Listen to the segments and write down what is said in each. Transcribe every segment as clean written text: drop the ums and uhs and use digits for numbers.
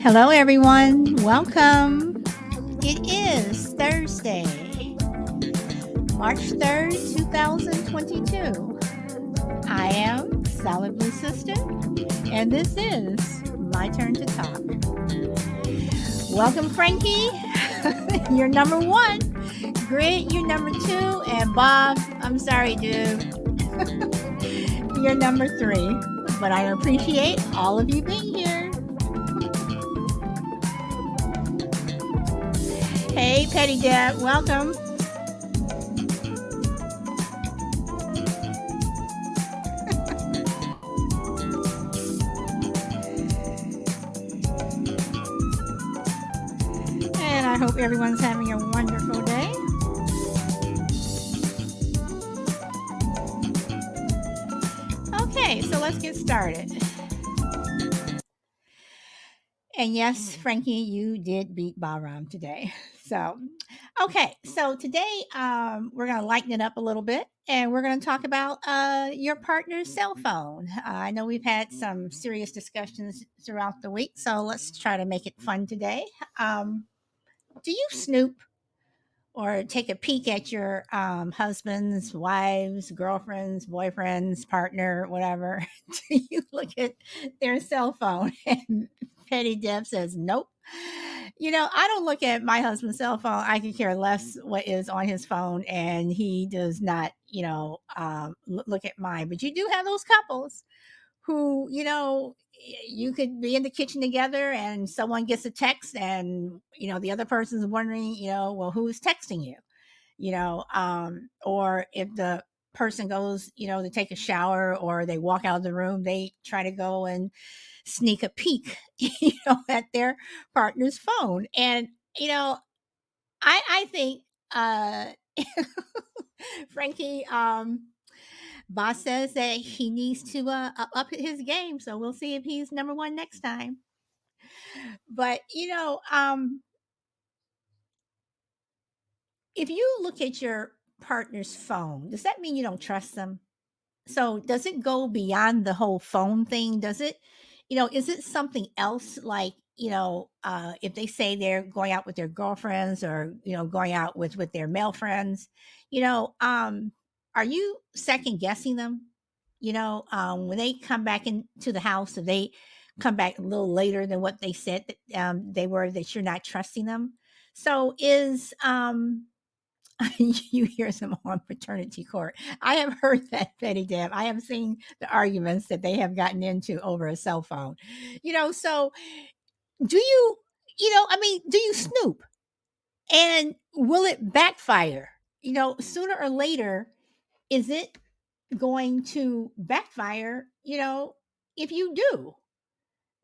Hello, everyone. Welcome. It is Thursday, March 3rd, 2022. I am Solid Blue Sister, and this is My Turn to Talk. Welcome, Frankie. You're number one. Grit, you're number two. And Bob, I'm sorry, dude. You're number three. But I appreciate all of you being here. Hey, Petty Deb, welcome. And I hope everyone's having a wonderful day. Okay, so let's get started. And yes, Frankie, you did beat Bahram today. So, okay, so today we're going to lighten it up a little bit and we're going to talk about your partner's cell phone. I know we've had some serious discussions throughout the week, so let's try to make it fun today. Do you snoop or take a peek at your husband's, wives, girlfriends, boyfriends, partner, whatever? Do you look at their cell phone? And Petty Deb says, nope. I don't look at my husband's cell phone. I could care less what is on his phone, and he does not, look at mine. But you do have those couples who, you could be in the kitchen together and someone gets a text and, the other person's wondering, well, who's texting you? Or if the person goes, to take a shower or they walk out of the room, they try to go and sneak a peek, at their partner's phone. And, I think, Frankie, boss says that he needs to up his game. So we'll see if he's number one next time. But, if you look at your partner's phone, does that mean you don't trust them? So does it go beyond the whole phone thing? Does it, is it something else like, if they say they're going out with their girlfriends or, going out with their male friends, are you second guessing them? When they come back into the house, if they come back a little later than what they said that they were, that you're not trusting them. So is you hear them on paternity court. I have heard that, Petty Deb. I have seen the arguments that they have gotten into over a cell phone. So do you, do you snoop? And will it backfire? Sooner or later, is it going to backfire, if you do?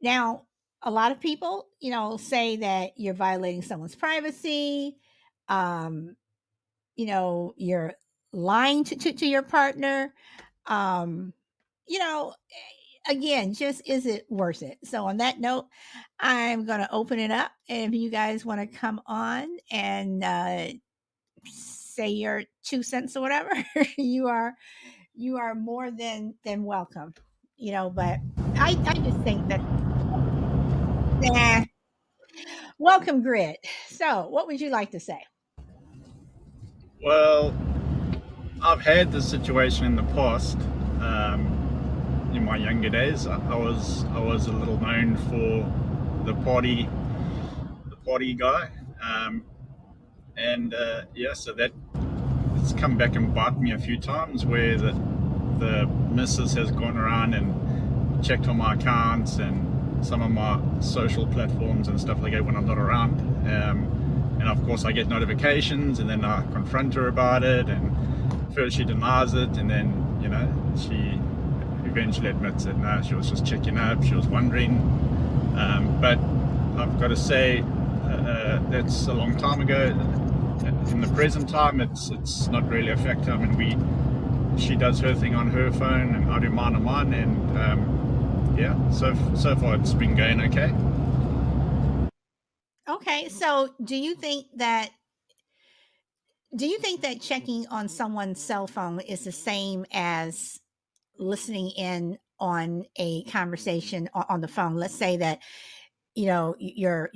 Now, a lot of people, say that you're violating someone's privacy. Um, you're lying to your partner. Um, you know, again, just is it worth it? So, on that note, I'm going to open it up. And if you guys want to come on and say your 2 cents or whatever, you are more than welcome. But I just think that, nah, welcome, Grit. So, what would you like to say? Well, I've had this situation in the past. In my younger days, I was a little known for the party guy, and yeah, so that it's come back and bite me a few times where the missus has gone around and checked on my accounts and some of my social platforms and stuff like that when I'm not around. And of course, I get notifications, and then I confront her about it. And first she denies it, and then she eventually admits it. No, she was just checking up. She was wondering. But I've got to say, that's a long time ago. In the present time, it's not really a factor. I mean, she does her thing on her phone, and I do mine on mine, and yeah. So far it's been going okay. Okay, so do you think that checking on someone's cell phone is the same as listening in on a conversation on the phone? Let's say that you're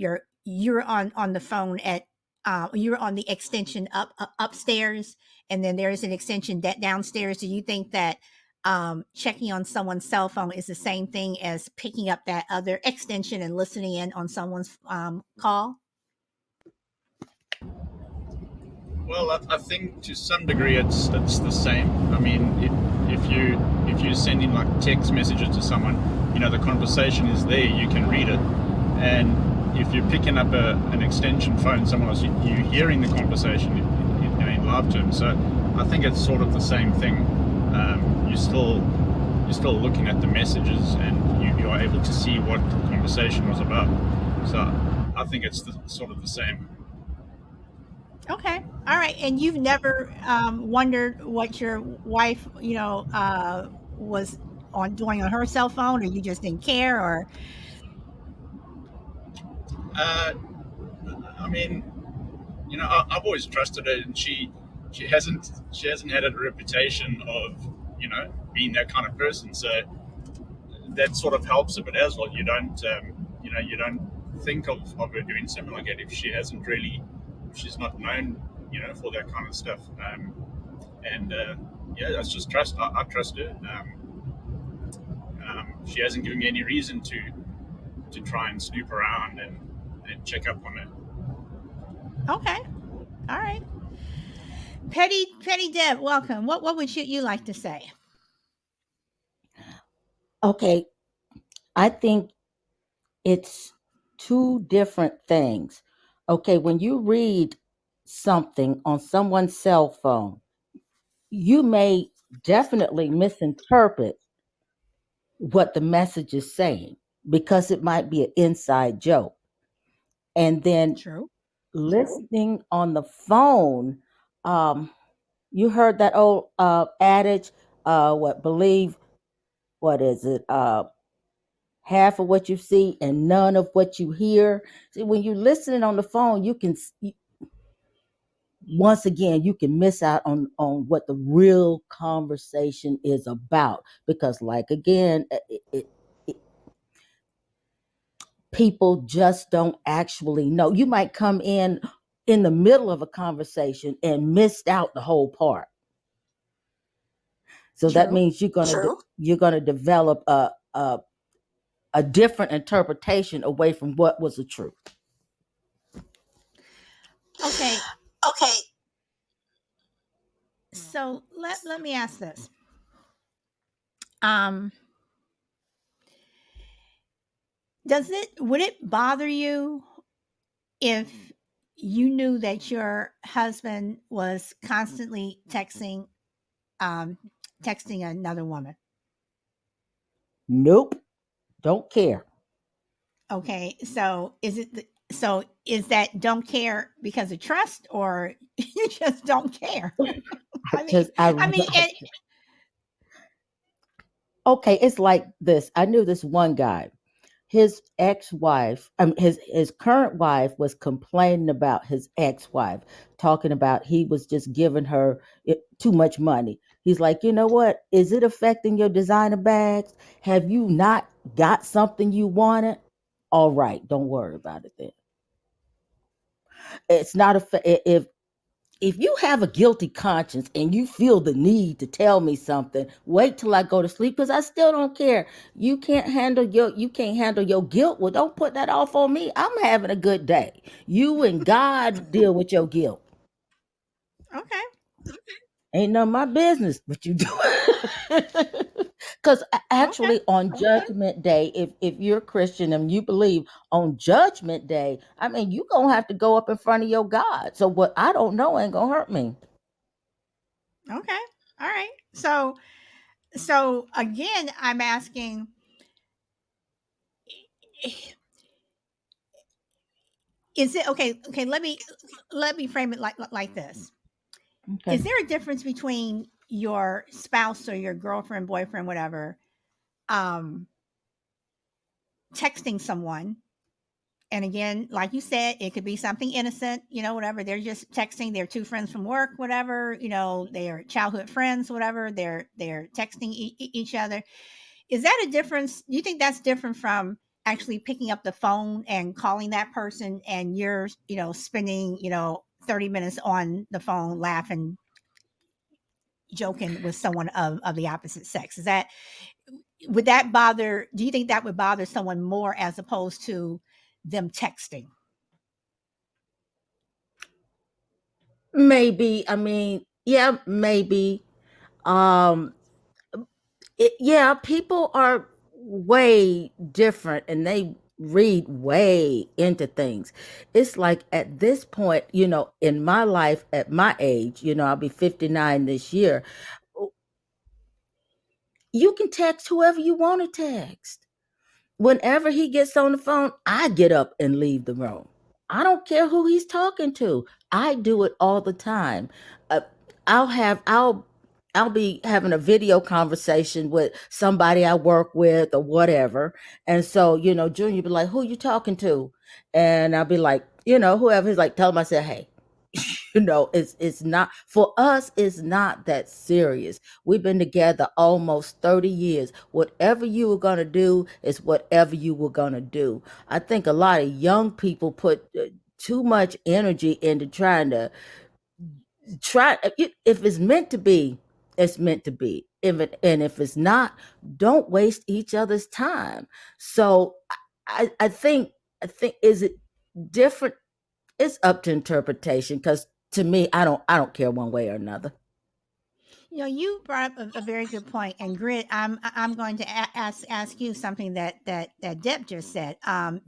on the phone at you're on the extension upstairs, and then there is an extension downstairs. Do you think that checking on someone's cell phone is the same thing as picking up that other extension and listening in on someone's call? Well, I think to some degree it's the same. I mean, if you're sending like text messages to someone, the conversation is there. You can read it, and if you're picking up an extension phone, someone else, you're hearing the conversation in live terms. So I think it's sort of the same thing. You're still looking at the messages, and you are able to see what the conversation was about. So I think it's sort of the same. Okay. All right. And you've never wondered what your wife, was on doing on her cell phone, or you just didn't care, or Uh, I mean, I've always trusted her, and she hasn't had a reputation of being that kind of person. So that sort of helps a bit as well. You don't think of her doing something like that if she's not known for that kind of stuff. And yeah, that's just trust. I trust her. She hasn't given me any reason to try and snoop around and check up on her. okay. All right. Petty Deb, welcome. What would you like to say? Okay, I think it's two different things. Okay, when you read something on someone's cell phone, you may definitely misinterpret what the message is saying because it might be an inside joke. And then True. listening on the phone, um, you heard that old adage, what is it? Half of what you see and none of what you hear. See, when you're listening on the phone, once again you can miss out on what the real conversation is about because, like again, it, people just don't actually know. You might come in the middle of a conversation and missed out the whole part. So that True. means you're gonna develop a different interpretation away from what was the truth. Okay. Okay. So let me ask this. Um, would it bother you if you knew that your husband was constantly um, texting another woman? Nope. Don't care. Okay, so is that don't care because of trust, or you just don't care? I I mean, just I I mean, Okay, it's like this. I knew this one guy. His ex-wife, his current wife was complaining about his ex-wife, talking about he was just giving her too much money. He's like, you know what? Is it affecting your designer bags? Have you not got something you wanted? All right, don't worry about it then. It's not if you have a guilty conscience and you feel the need to tell me something, wait till I go to sleep because I still don't care. You can't handle your guilt. Well, don't put that off on me. I'm having a good day. You and God deal with your guilt. okay, Ain't none of my business what you do. Because okay, actually, on Judgment Day, if you're a Christian and you believe on Judgment Day, I mean, you gonna have to go up in front of your God. So what I don't know ain't gonna hurt me. okay, all right. So again, I'm asking, is it okay? Okay, let me frame it like this. Okay. Is there a difference between your spouse or your girlfriend, boyfriend, whatever, um, texting someone? And again, like you said, it could be something innocent, whatever. They're just texting. They're two friends from work, whatever. They are childhood friends, whatever. They're texting each other. Is that a difference? Do you think that's different from actually picking up the phone and calling that person, and you're, spending, 30 minutes on the phone laughing, joking with someone of the opposite sex. Would that bother, do you think that would bother someone more as opposed to them texting? Maybe. I mean, yeah, maybe. Um, yeah, people are way different and they read way into things. It's like at this point, in my life, at my age, I'll be 59 this year. You can text whoever you want to text. Whenever he gets on the phone, I get up and leave the room. I don't care who he's talking to. I do it all the time. Uh, I'll have I'll be having a video conversation with somebody I work with or whatever. And so, Junior be like, "Who you talking to?" And I'll be like, whoever. He's like, "Tell him I said, hey." It's not for us, it's not that serious. We've been together almost 30 years. Whatever you were going to do is whatever you were going to do. I think a lot of young people put too much energy into trying to if it's meant to be, it's meant to be. If it's not, don't waste each other's time. So I think is it different? It's up to interpretation, because to me, I don't care one way or another. You brought up a very good point, and Grit, I'm going to ask you something that Deb just said.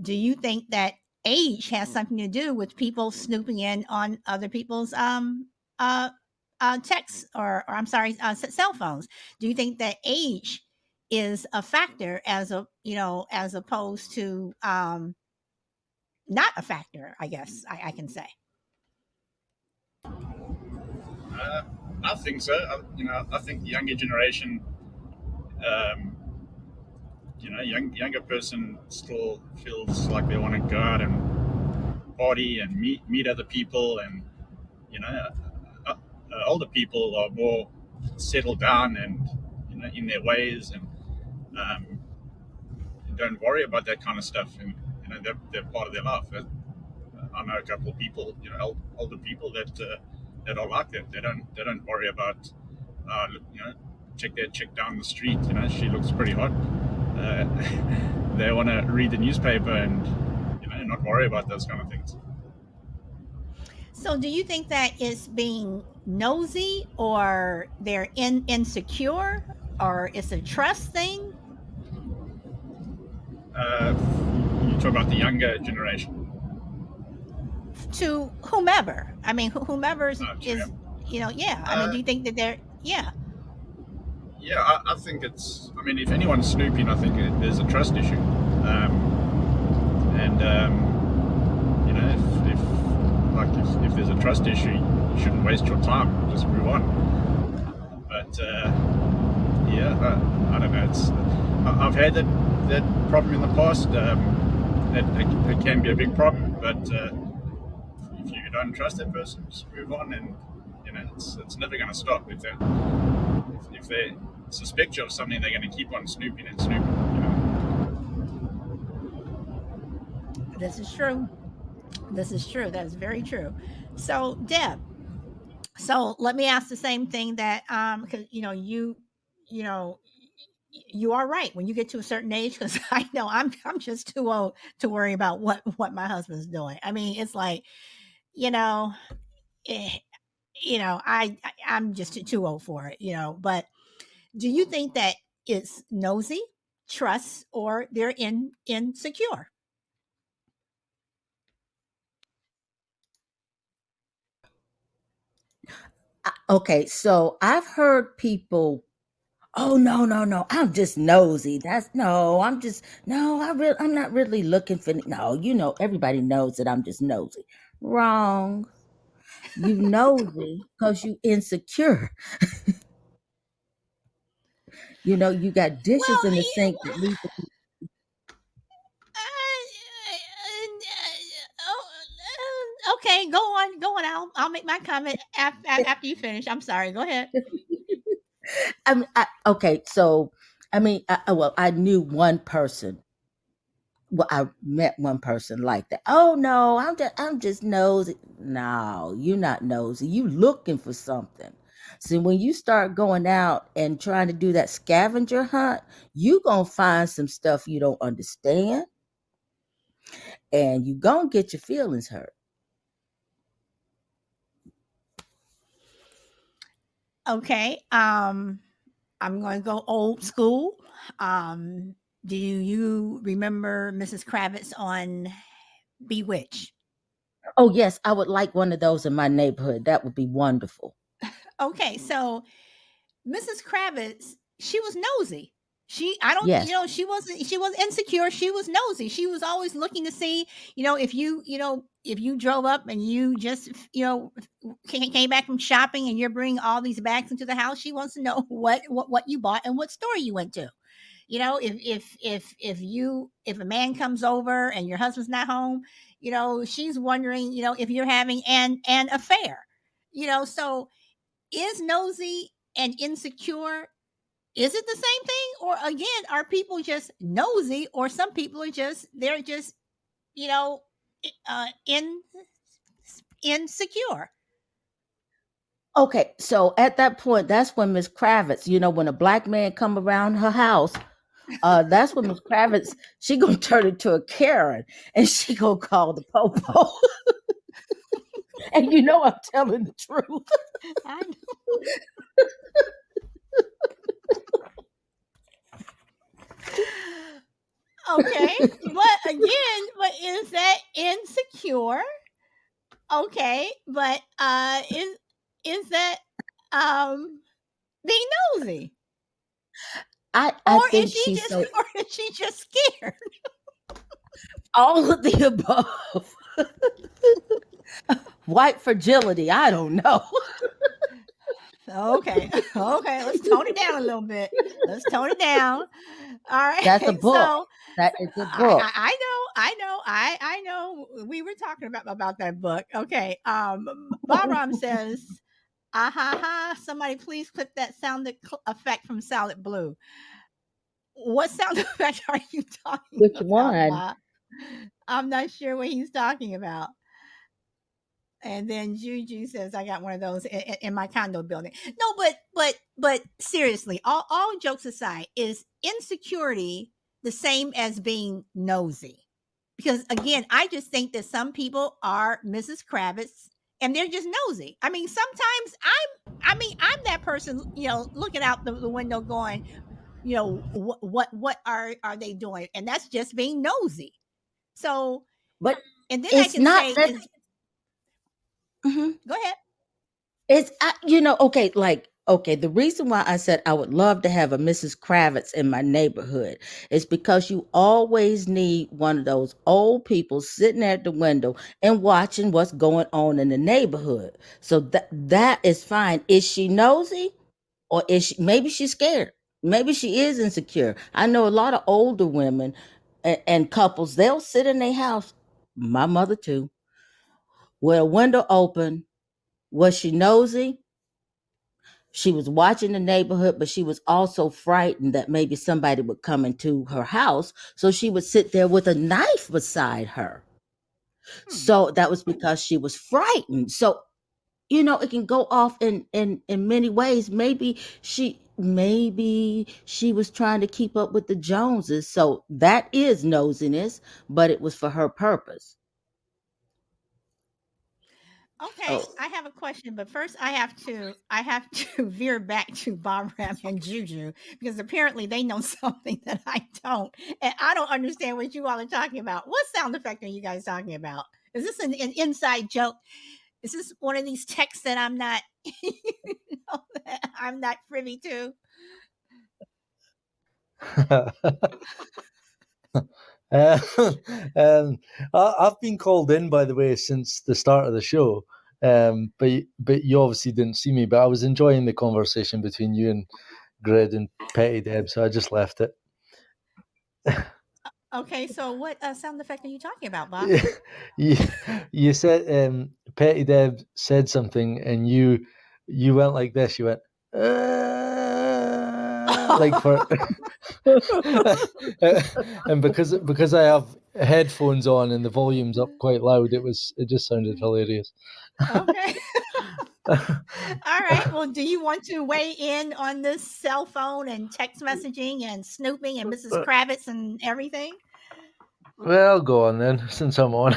Do you think that age has something to do with people snooping in on other people's uh texts, or I'm sorry, cell phones? Do you think that age is a factor, as opposed to not a factor? I guess I can say. Uh, I think so. I think the younger generation, um, younger person still feels like they want to go out and party and meet other people, and you know, older people are more settled down and in their ways, and um, don't worry about that kind of stuff, and they're part of their life. I know a couple of people, older people that are like that. They don't worry about, uh, you know, check that chick down the street. She looks pretty hot. Uh, they want to read the newspaper and not worry about those kind of things. So, do you think that it's being nosy, or they're insecure, or it's a trust thing? Uh, you talk about the younger generation. To whomever, I mean, whomever Yeah. yeah. I mean, Uh, do you think that they're, yeah? yeah, I think it's. I mean, if anyone's snooping, I think there's a trust issue. And if there's a trust issue, you shouldn't waste your time. Just move on. But yeah, I don't know. I've had that problem in the past. It can be a big problem, but if you don't trust that person, just move on, and it's never going to stop. If they suspect you of something, they're going to keep on snooping and snooping. This is true. This is true. That is very true. So, Deb, so let me ask the same thing, that because you know you are right when you get to a certain age, because I know I'm just too old to worry about what my husband's doing. I mean, it's like, you know eh, I'm just too old for it, but do you think that it's nosy, trust, or they're insecure? Okay, so I've heard people, "Oh, no, no, no, I'm just nosy." That's no, I'm just no, I'm not really looking for no, everybody knows that I'm just nosy. Wrong. You nosy because you insecure. You got dishes Well, in the sink that need to be. okay, go on. I'll make my comment after you finish. I'm sorry. Go ahead. Okay, so I mean, well, I knew one person Well, I met one person like that. Oh no, I'm just nosy. No, you're not nosy. You looking for something. See, when you start going out and trying to do that scavenger hunt, you gonna find some stuff you don't understand, and you gonna get your feelings hurt. Okay. I'm going to go old school. Um, do you remember Mrs. Kravitz on Bewitched? Oh yes, I would like one of those in my neighborhood. That would be wonderful. Okay, so Mrs. Kravitz, she was nosy. I don't, Yes. she wasn't insecure. She was nosy. She was always looking to see, if you drove up and you just, came back from shopping and you're bringing all these bags into the house. She wants to know what you bought and what store you went to. If a man comes over and your husband's not home, she's wondering, if you're having an affair. So is nosy and insecure, is it the same thing, or again are people just nosy, or some people are just they're just you know in insecure? Okay, so at that point, that's when Miss Kravitz, when a black man come around her house, that's when Miss Kravitz, she gonna turn into a Karen and she gonna call the popo. And I'm telling the truth. I know. Okay, but is that insecure? Okay, but is that um being nosy, I think she's so or is she just scared? all of the above. White fragility, I don't know. Okay, okay, let's tone it down a little bit. Let's tone it down. All right. That's a book. So That is a book. I know. We were talking about that book. Okay. Bahram says, "Ah ha ha! Somebody please clip that effect from Salad Blue." What sound effect are you talking Which about, one? Bob? I'm not sure what he's talking about. And then Juju says, "I got one of those in my condo building." No, but seriously, all jokes aside, is insecurity the same as being nosy? Because again, I just think that some people are Mrs. Kravitz and they're just nosy. I mean, sometimes I'm that person, looking out the window, going, what are they doing? And that's just being nosy. So, But and then I it's can not say, that. Mhm. go ahead. Okay, like, okay, the reason why I said I would love to have a Mrs. Kravitz in my neighborhood is because you always need one of those old people sitting at the window and watching what's going on in the neighborhood. So that is fine. Is she nosy, or maybe she's scared? Maybe she is insecure. I know a lot of older women and couples, they'll sit in their house, my mother too, with a window open. Was she nosy? She was watching the neighborhood, but she was also frightened that maybe somebody would come into her house. So she would sit there with a knife beside her. Hmm. So that was because she was frightened. So, it can go off in many ways. Maybe she was trying to keep up with the Joneses. So that is nosiness, but it was for her purpose. Okay, Oh, I have a question, but first I have to veer back to Bob Ram and Juju because apparently they know something that I don't, and I don't understand what you all are talking about. What sound effect are you guys talking about? Is this an inside joke? Is this one of these texts that I'm not, that I'm not privy to? Uh, um, I've been called in, by the way, since the start of the show. But you obviously didn't see me. But I was enjoying the conversation between you and Gred and Petty Deb, so I just left it. Okay, so what sound effect are you talking about, Bob? you, you said Petty Deb said something, and you went like this. You went. like for and because I have headphones on and the volume's up quite loud, it just sounded hilarious. Okay. All right. Well, do you want to weigh in on this cell phone and text messaging and snooping and Mrs. Kravitz and everything? Well, go on then, since I'm on.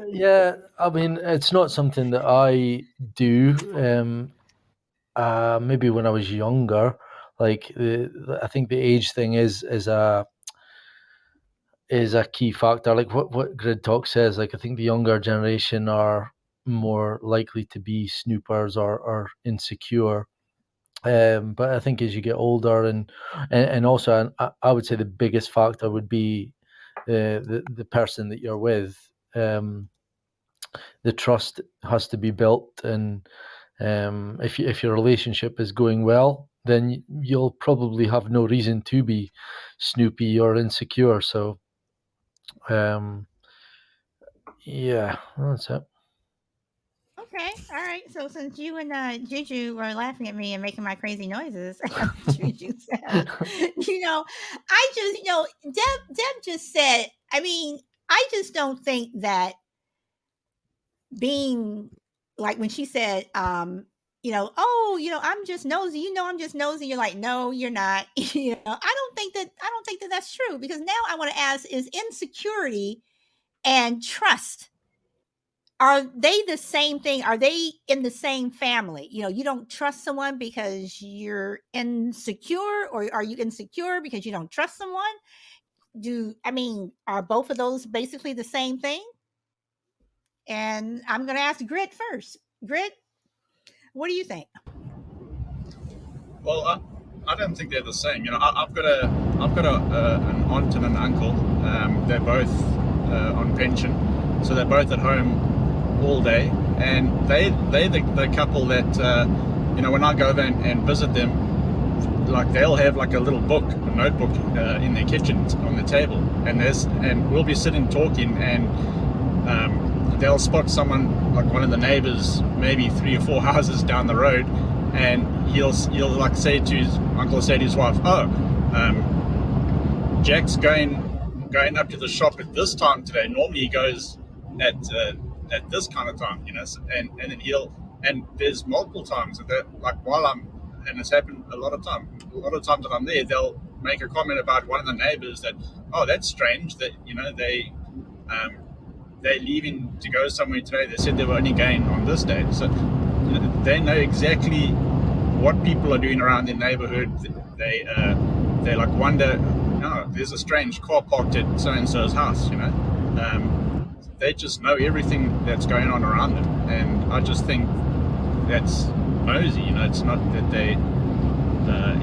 Yeah, I mean, it's not something that I do. Maybe when I was younger, like I think the age thing is a key factor. Like what Grid Talk says, like I think the younger generation are more likely to be snoopers or insecure. But I think as you get older and also I would say the biggest factor would be the person that you're with. The trust has to be built, and if your relationship is going well, then you'll probably have no reason to be snoopy or insecure. So yeah, that's it. Okay. All right. So since you and Juju were laughing at me and making my crazy noises, as Juju said, Deb just said, I mean, I just don't think that being like when she said, oh, I'm just nosy, I'm just nosy. You're like, no, you're not. I don't think that that's true, because now I want to ask, is insecurity and trust, are they the same thing? Are they in the same family? You don't trust someone because you're insecure, or are you insecure because you don't trust someone? Are both of those basically the same thing? And I'm going to ask Grit first. Grit, what do you think? Well, I don't think they're the same. I've got an aunt and an uncle. They're both on pension, so they're both at home all day, and they the couple that when I go over and visit them, like they'll have like a little book, a notebook in their kitchen on the table, and we'll be sitting talking, and they'll spot someone, like one of the neighbors, maybe 3 or 4 houses down the road, and he'll like say to his wife, "Oh, Jack's going up to the shop at this time today. Normally he goes at this kind of time, and then and there's multiple times that, like, and it's happened a lot of times that I'm there, they'll make a comment about one of the neighbors that, oh, that's strange that they're leaving to go somewhere today. They said they were only going on this day." So they know exactly what people are doing around their neighborhood. They like wonder, no, there's a strange car parked at so and so's house. They just know everything that's going on around them, and I just think that's nosy. It's not that they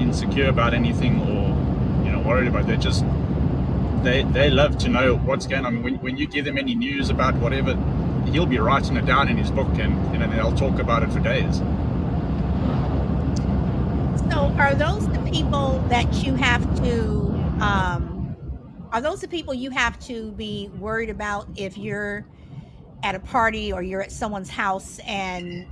insecure about anything or worried about it. They love to know what's going on. When you give them any news about whatever, he'll be writing it down in his book, and they'll talk about it for days. So are those the people that you have to be worried about if you're at a party or you're at someone's house and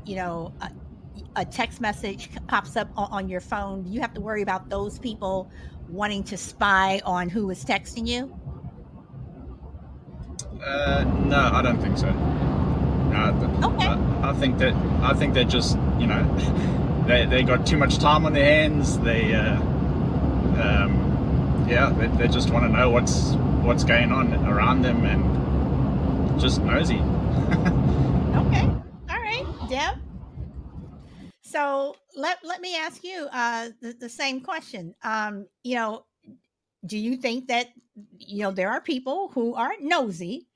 a text message pops up on your phone? Do you have to worry about those people wanting to spy on who is texting you? No, I don't think so. Okay. I think that just they got too much time on their hands. They they just want to know what's going on around them, and just nosy. Okay. All right, Deb. So let me ask you the same question. Do you think that there are people who are nosy,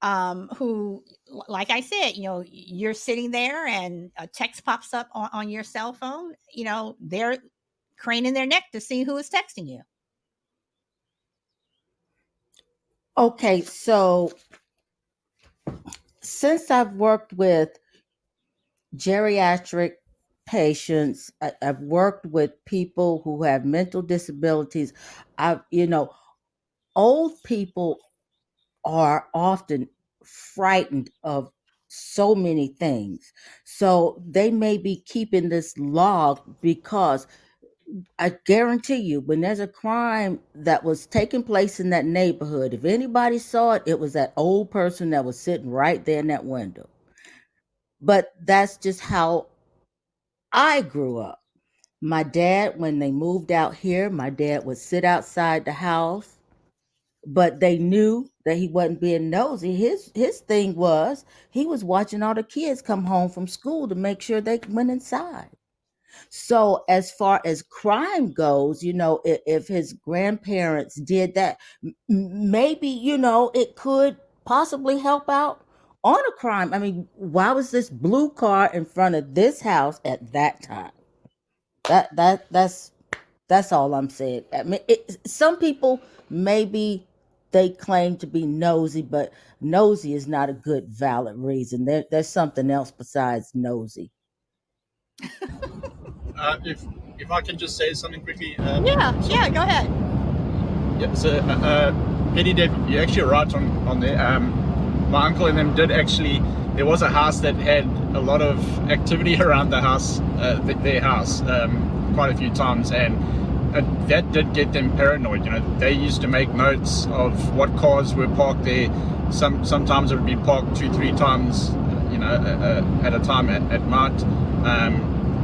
who, like I said, you're sitting there and a text pops up on your cell phone, they're craning their neck to see who is texting you? Okay, so since I've worked with geriatric patients, I've worked with people who have mental disabilities. Old people are often frightened of so many things. So they may be keeping this log because I guarantee you, when there's a crime that was taking place in that neighborhood, if anybody saw it, it was that old person that was sitting right there in that window. But that's just how I grew up. My dad, when they moved out here, my dad would sit outside the house, but they knew that he wasn't being nosy. His thing was he was watching all the kids come home from school to make sure they went inside. So as far as crime goes, if his grandparents did that, maybe, it could possibly help out on a crime. I mean, why was this blue car in front of this house at that time? That's all I'm saying. I mean, some people, maybe they claim to be nosy, but nosy is not a good valid reason. There's something else besides nosy. If I can just say something quickly. Yeah, go ahead. Yeah, so Petty Dave, you're actually right on there. My uncle and them did actually. There was a house that had a lot of activity around the house, their house, quite a few times, and that did get them paranoid. They used to make notes of what cars were parked there. Sometimes it would be parked 2-3 times, at a time at night,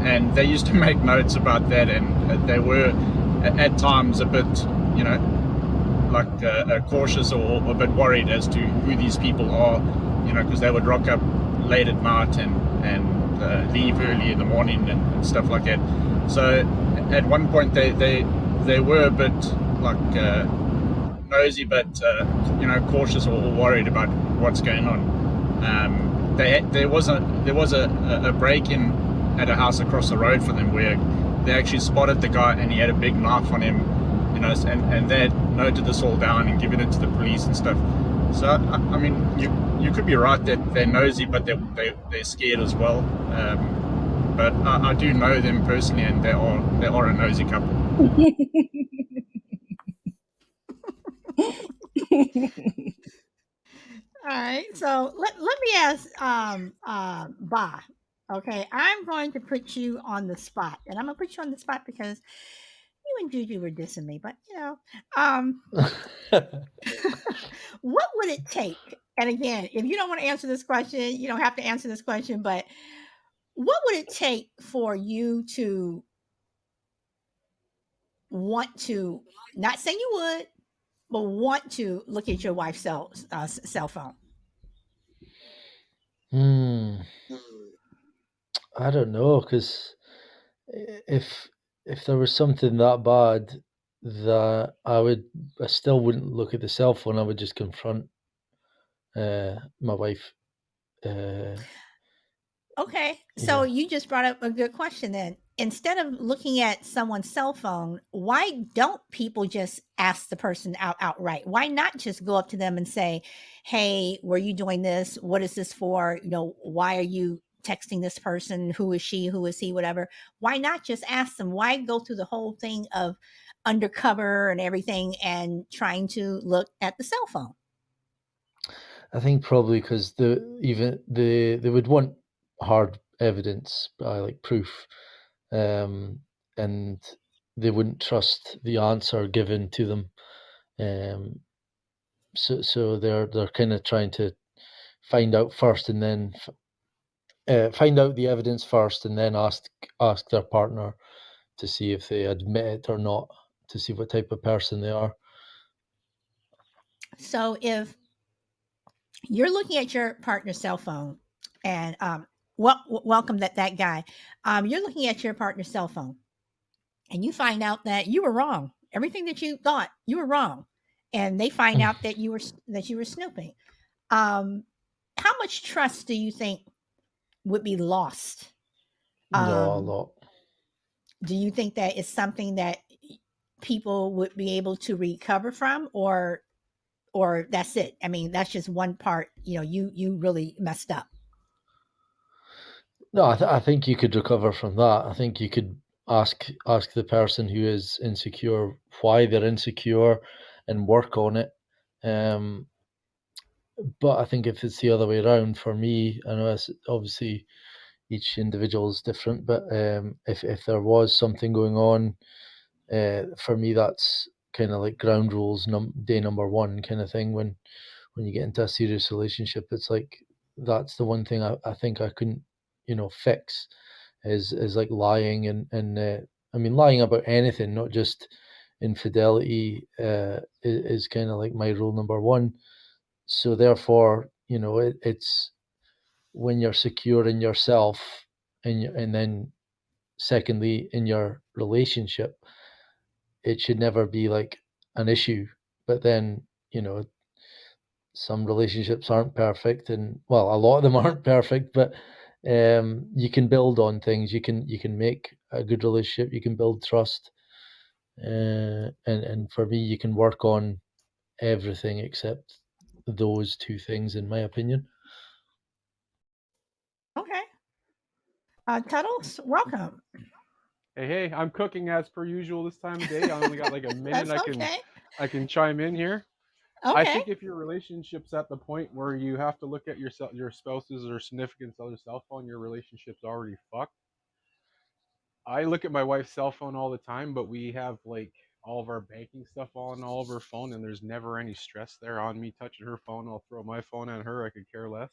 and they used to make notes about that, and they were at times a bit, cautious or a bit worried as to who these people are, because they would rock up late at night and leave early in the morning and stuff like that. So at one point they were a bit nosy, but cautious or worried about what's going on. There was a break-in at a house across the road for them where they actually spotted the guy and he had a big knife on him, and they had noted this all down and given it to the police and stuff. So I mean, you could be right that they're nosy, but they're scared as well. But I do know them personally, and they are a nosy couple. All right. So let me ask Ba. Okay, I'm going to put you on the spot, and I'm gonna put you on the spot because you and Juju were dissing me, but um, what would it take? And again, if you don't want to answer this question, you don't have to answer this question, but what would it take for you to want to, not saying you would, but want to look at your wife's cell phone? I don't know, because if there was something that bad, that I still wouldn't look at the cell phone. I would just confront my wife. Okay, so Yeah. you just brought up a good question then. Instead of looking at someone's cell phone, why don't people just ask the person outright? Why not just go up to them and say, "Hey, were you doing this? What is this for? Why are you texting this person? Who is she? Who is he? Whatever." Why not just ask them? Why go through the whole thing of undercover and everything and trying to look at the cell phone? I think probably because they would want hard evidence, like proof, and they wouldn't trust the answer given to them. So they're kind of trying to find out first, and then find out the evidence first, and then ask their partner to see if they admit it or not, to see what type of person they are. So if you're looking at your partner's cell phone and welcome that guy, you're looking at your partner's cell phone and you find out that you were wrong, everything that you thought, you were wrong, and they find out that you were snooping. How much trust do you think would be lost? No, a um lot. do you think that it's something that people would be able to recover from, or that's it? I mean, that's just one part, you really messed up. No, I think you could recover from that. I think you could ask the person who is insecure why they're insecure and work on it. Um, but I think if it's the other way around, for me, I know it's obviously each individual is different. But if there was something going on, for me, that's kind of like ground rules, day number one kind of thing. When you get into a serious relationship, it's like that's the one thing I think I couldn't, fix is like lying and I mean lying about anything, not just infidelity, is kind of like my rule number one. So therefore, it's when you're secure in yourself and then secondly in your relationship, it should never be like an issue. But then, some relationships aren't perfect, and well, a lot of them aren't perfect, but you can build on things. You can make a good relationship. You can build trust, and for me, you can work on everything except those two things, in my opinion. Okay. Tuttles, welcome. Hey, I'm cooking as per usual this time of day. I only got like a minute That's okay. I can chime in here. I Okay. think if your relationship's at the point where you have to look at your spouse's or significant other's cell phone, your relationship's already fucked. I look at my wife's cell phone all the time, but we have like all of our banking stuff on all of her phone, and there's never any stress there on me touching her phone. I'll throw my phone at her. I could care less.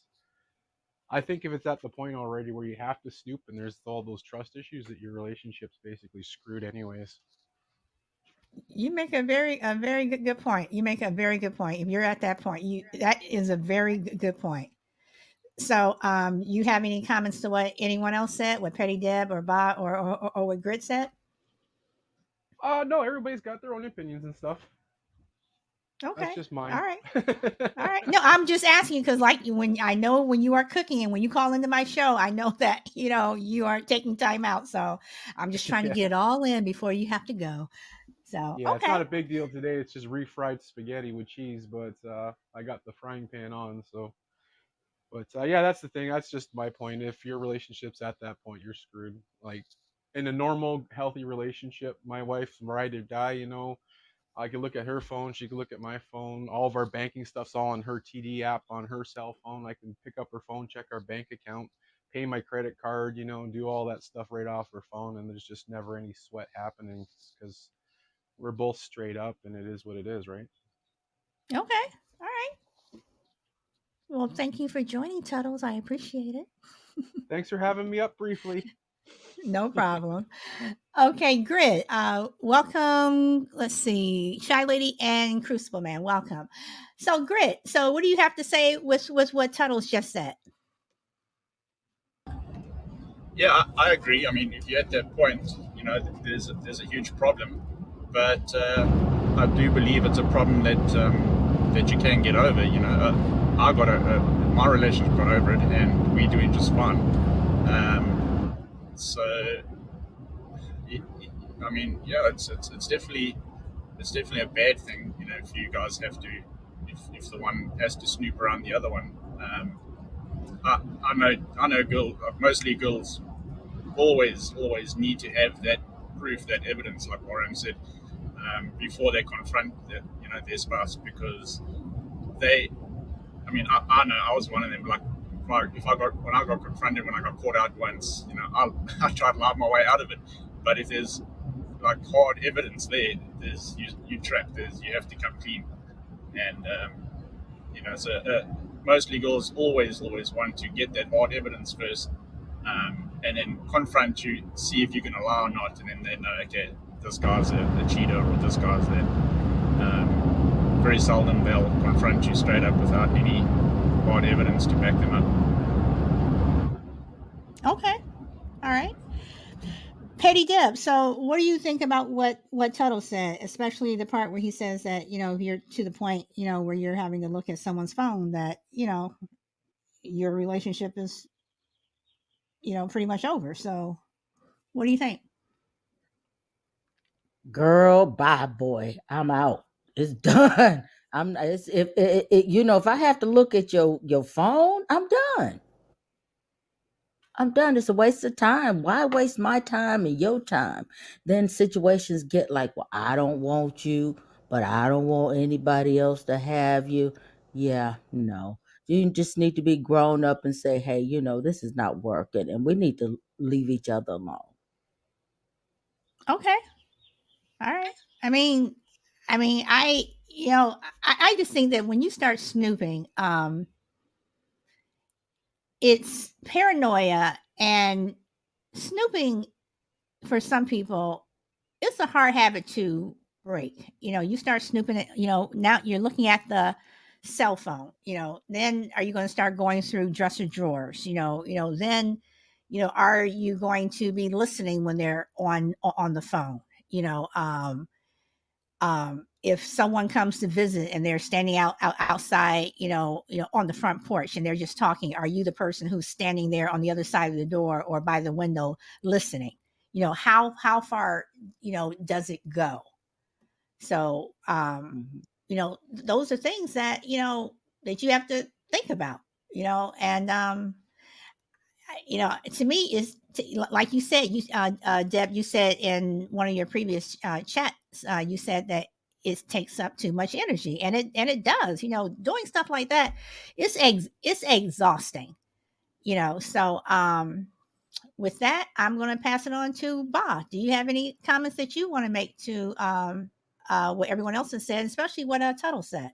I think if it's at the point already where you have to snoop and there's all those trust issues, that your relationship's basically screwed anyways. You make a very good point. You make a very good point. If you're at that point, that is a very good point. So, you have any comments to what anyone else said, what Petty Deb or Bob or what Grit said? No, everybody's got their own opinions and stuff. That's Okay. just All mine. right. All right. No, I'm just asking because, like, when I know when you are cooking and when you call into my show, I know that you are taking time out. So I'm just trying to Yeah. get it all in before you have to go. So Yeah, it's okay. not a big deal today. It's just refried spaghetti with cheese, but I got the frying pan on, so. But yeah, that's the thing. That's just my point. If your relationship's at that point, you're screwed. Like in a normal, healthy relationship, my wife's ride or die. I can look at her phone. She can look at my phone. All of our banking stuff's all on her TD app on her cell phone. I can pick up her phone, check our bank account, pay my credit card, do all that stuff right off her phone. And there's just never any sweat happening because we're both straight up and it is what it is, right? Okay. All right. Well, thank you for joining, Tuttles. I appreciate it. Thanks for having me up briefly. No problem. Okay, Grit. Welcome. Let's see, Shy Lady and Crucible Man. Welcome. So, Grit. So, what do you have to say with what Tuttles just said? Yeah, I agree. I mean, if you're at that point, there's a huge problem, but I do believe it's a problem that you can get over. My relationship got over it, and we're doing just fine. So, I mean, yeah, it's definitely a bad thing. If you guys have to, if the one has to snoop around the other one. I know, mostly girls always need to have that proof, that evidence, like Warren said, before they confront their spouse, because they. I mean, I know I was one of them. Like, if I got when I got confronted, when I got caught out once, I tried to lie my way out of it. But if there's like hard evidence there, there's you trapped. You have to come clean, and so mostly girls always want to get that hard evidence first, and then confront you, see if you can lie or not, and then they know, okay, this guy's a cheater, or this guy's that. Very seldom they'll confront you straight up without any hard evidence to back them up. Okay. All right. Petty Deb. So, what do you think about what Tuttle said, especially the part where he says that if you're to the point where you're having to look at someone's phone, that your relationship is pretty much over. So, what do you think? Girl, bye, boy. I'm out. It's done. I'm. It's if I have to look at your phone, I'm done. I'm done. It's a waste of time. Why waste my time and your time? Then situations get like, well, I don't want you, but I don't want anybody else to have you. Yeah, no. You just need to be grown up and say, hey, this is not working and we need to leave each other alone. Okay. All right. I mean, I just think that when you start snooping, it's paranoia, and snooping for some people, it's a hard habit to break. You start snooping at, now you're looking at the cell phone, then are you going to start going through dresser drawers, then, are you going to be listening when they're on the phone, you know, if someone comes to visit and they're standing outside, on the front porch and they're just talking, are you the person who's standing there on the other side of the door or by the window listening? How far, does it go? So, those are things that, that you have to think about, and to me is like you said, Deb, you said in one of your previous chats, you said that it takes up too much energy, and it does. Doing stuff like that, it's exhausting. So with that, I'm going to pass it on to Ba. Do you have any comments that you want to make to what everyone else has said, especially what Tuttle said?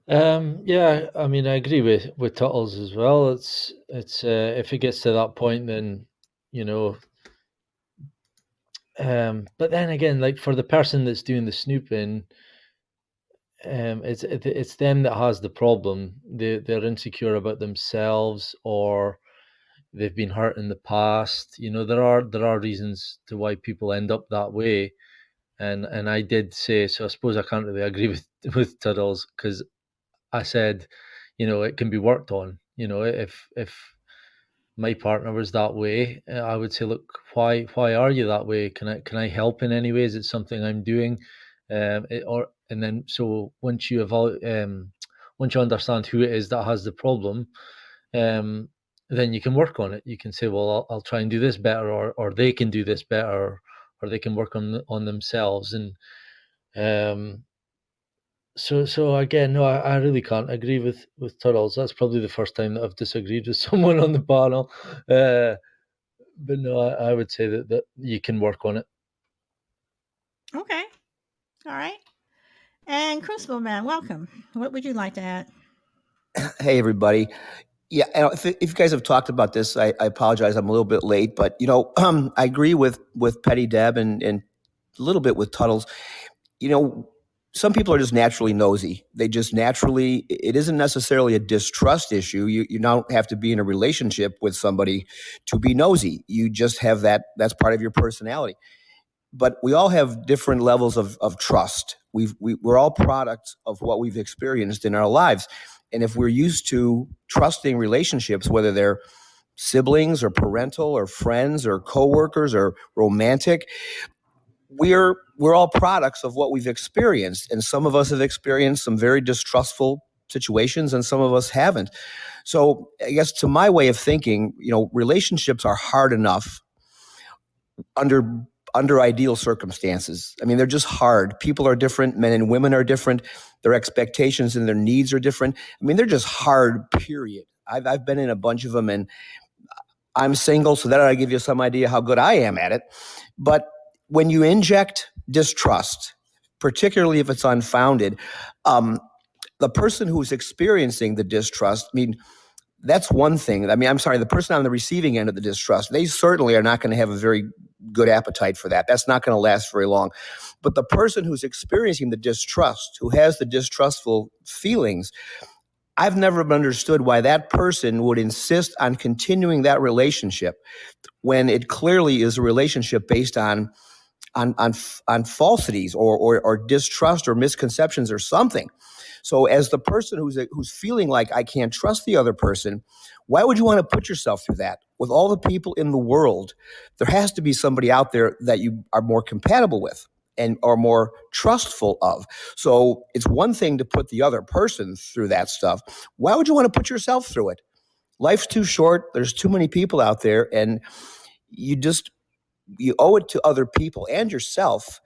Yeah, I mean, I agree with Tuttles as well. It's if it gets to that point, then you know. But then again, like for the person that's doing the snooping, it's them that has the problem. They're insecure about themselves, or they've been hurt in the past. There are reasons to why people end up that way. And I did say, so I suppose I can't really agree with Tuttles, because I said, it can be worked on. If my partner was that way, I would say, look, why are you that way? Can I help in any way? Is it something I'm doing? And then so once you once you understand who it is that has the problem, then you can work on it. You can say, well, I'll try and do this better, or they can do this better, or they can work on themselves. And so again, no, I really can't agree with Turtles. That's probably the first time that I've disagreed with someone on the panel. But no, I would say that you can work on it. Okay. All right. And Crucible Man, welcome. What would you like to add? Hey, everybody. Yeah, if you guys have talked about this, I apologize. I'm a little bit late, but I agree with Petty Deb and a little bit with Tuttles. Some people are just naturally nosy. They just naturally. It isn't necessarily a distrust issue. You don't have to be in a relationship with somebody to be nosy. You just have that. That's part of your personality. But we all have different levels of trust. We're all products of what we've experienced in our lives. And if we're used to trusting relationships, whether they're siblings or parental or friends or coworkers or romantic, we're all products of what we've experienced. And some of us have experienced some very distrustful situations and some of us haven't. So I guess to my way of thinking, relationships are hard enough under ideal circumstances. I mean, they're just hard. People are different. Men and women are different. Their expectations and their needs are different. I mean, they're just hard, period. I've been in a bunch of them, and I'm single, so that I give you some idea how good I am at it. But when you inject distrust, particularly if it's unfounded, the person who's experiencing the distrust, I mean, that's one thing. I mean, I'm sorry, the person on the receiving end of the distrust, they certainly are not going to have a very good appetite for that. That's not going to last very long. But the person who's experiencing the distrust, who has the distrustful feelings, I've never understood why that person would insist on continuing that relationship when it clearly is a relationship based on falsities or distrust or misconceptions or something. So as the person who's feeling like I can't trust the other person, why would you want to put yourself through that? With all the people in the world, there has to be somebody out there that you are more compatible with and are more trustful of. So it's one thing to put the other person through that stuff. Why would you want to put yourself through it? Life's too short. There's too many people out there, and you owe it to other people and yourself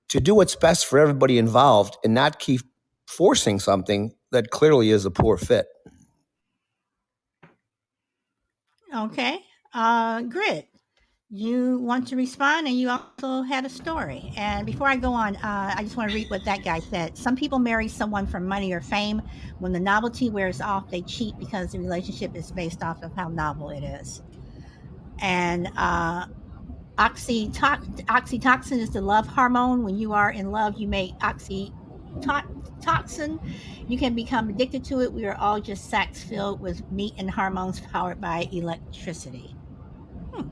to do what's best for everybody involved and not keep forcing something that clearly is a poor fit. Okay. Grit, you want to respond, and you also had a story. And before I go on, I just want to read what that guy said. Some people marry someone for money or fame. When the novelty wears off, they cheat because the relationship is based off of how novel it is. And oxytocin is the love hormone. When you are in love, you make oxytocin. You can become addicted to it. We are all just sacks filled with meat and hormones powered by electricity. Hmm.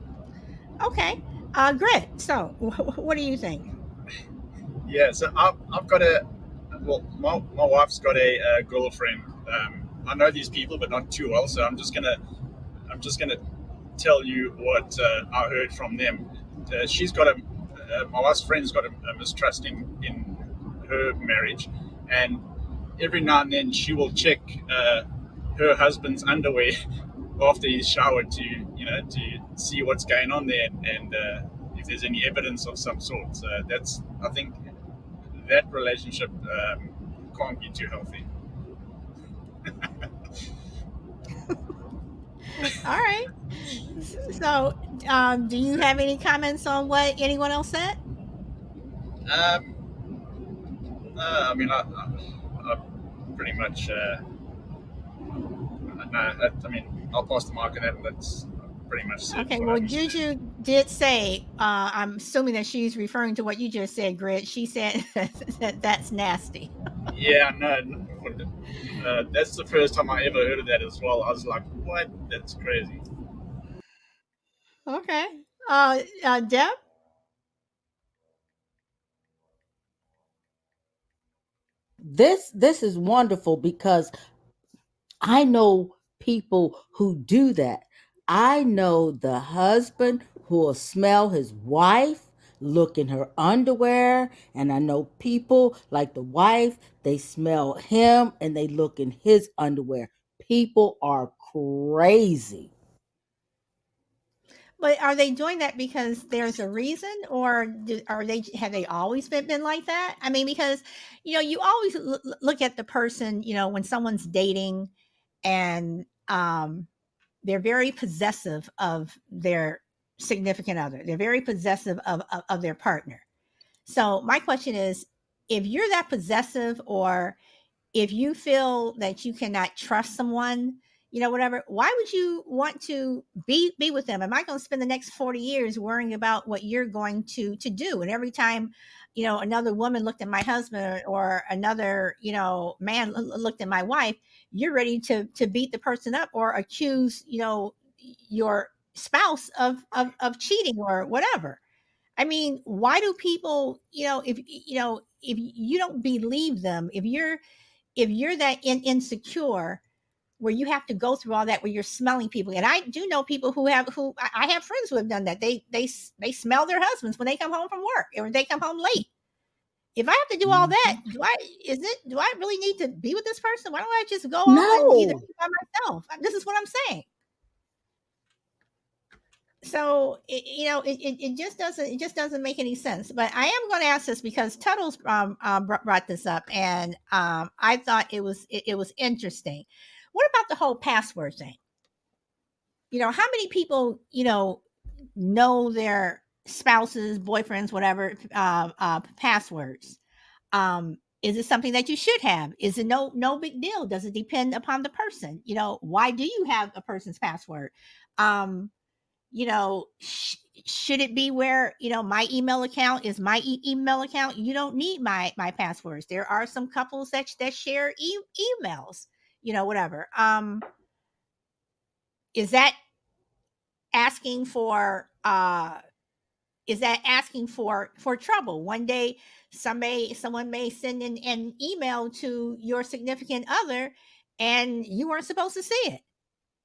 Okay. Grit. So, what do you think? Yeah, so I've got my wife's got a girlfriend. I know these people, but not too well. So I'm just gonna tell you what I heard from them. She's got my wife's friend's got a mistrust in her marriage, and every now and then she will check her husband's underwear after he's showered to see what's going on there, and if there's any evidence of some sort. So that's, I think, that relationship can't be too healthy. All right. So, do you have any comments on what anyone else said? Um, I mean, I pretty much. No, I mean, I'll pass the mark on that. That's pretty much said Okay. what I Well, need to say. Juju did say, I'm assuming that she's referring to what you just said, Grit. She said that that's nasty. Yeah, no, that's the first time I ever heard of that as well. I was like, what? That's crazy. Okay. Deb? This is wonderful because I know people who do that. I know the husband who will smell his wife, look in her underwear, and I know people like the wife, they smell him and they look in his underwear. People are crazy. But are they doing that because there's a reason, or have they always been like that? I mean, because you always look at the person, when someone's dating, and they're very possessive of their significant other. They're very possessive of their partner. So my question is, if you're that possessive, or if you feel that you cannot trust someone, whatever, why would you want to be with them? Am I going to spend the next 40 years worrying about what you're going to do? And every time, another woman looked at my husband, or another, man looked at my wife, you're ready to beat the person up, or accuse, your spouse of cheating or whatever. I mean, why do people, if you don't believe them, if you're that insecure, where you have to go through all that, where you're smelling people. And I do know people who I have friends who have done that. They smell their husbands when they come home from work, or they come home late. If I have to do all that, do I really need to be with this person? Why don't I just go off and either No. be by myself? This is what I'm saying. So it just doesn't make any sense. But I am going to ask this because Tuttle's brought this up, and I thought it was interesting. What about the whole password thing? How many people know their spouses, boyfriends, whatever, passwords? Is it something that you should have? Is it no big deal? Does it depend upon the person? Why do you have a person's password? um should it be where my email account is my email account? You don't need my passwords. There are some couples that share emails, whatever. Is that asking for trouble? One day someone may send an email to your significant other, and you weren't supposed to see it,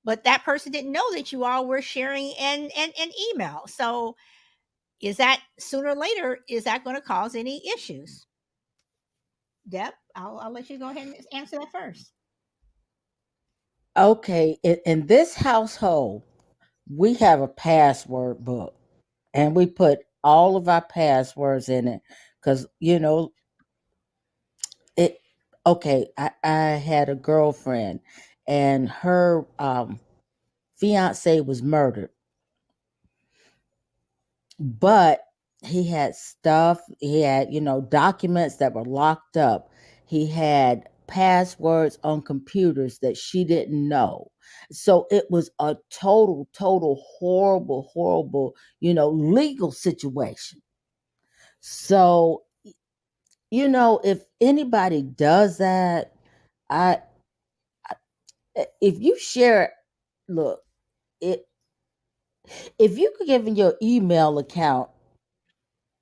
but that person didn't know that you all were sharing an email. So is that, sooner or later, is that going to cause any issues? Deb, I'll let you go ahead and answer that first. Okay, in this household, we have a password book and we put all of our passwords in it because it okay, I had a girlfriend, and her fiance was murdered, but he had stuff. He had, documents that were locked up. He had passwords on computers that she didn't know. So it was a total horrible, horrible, legal situation. So, if anybody does that, I if you share, look, it if you could give your email account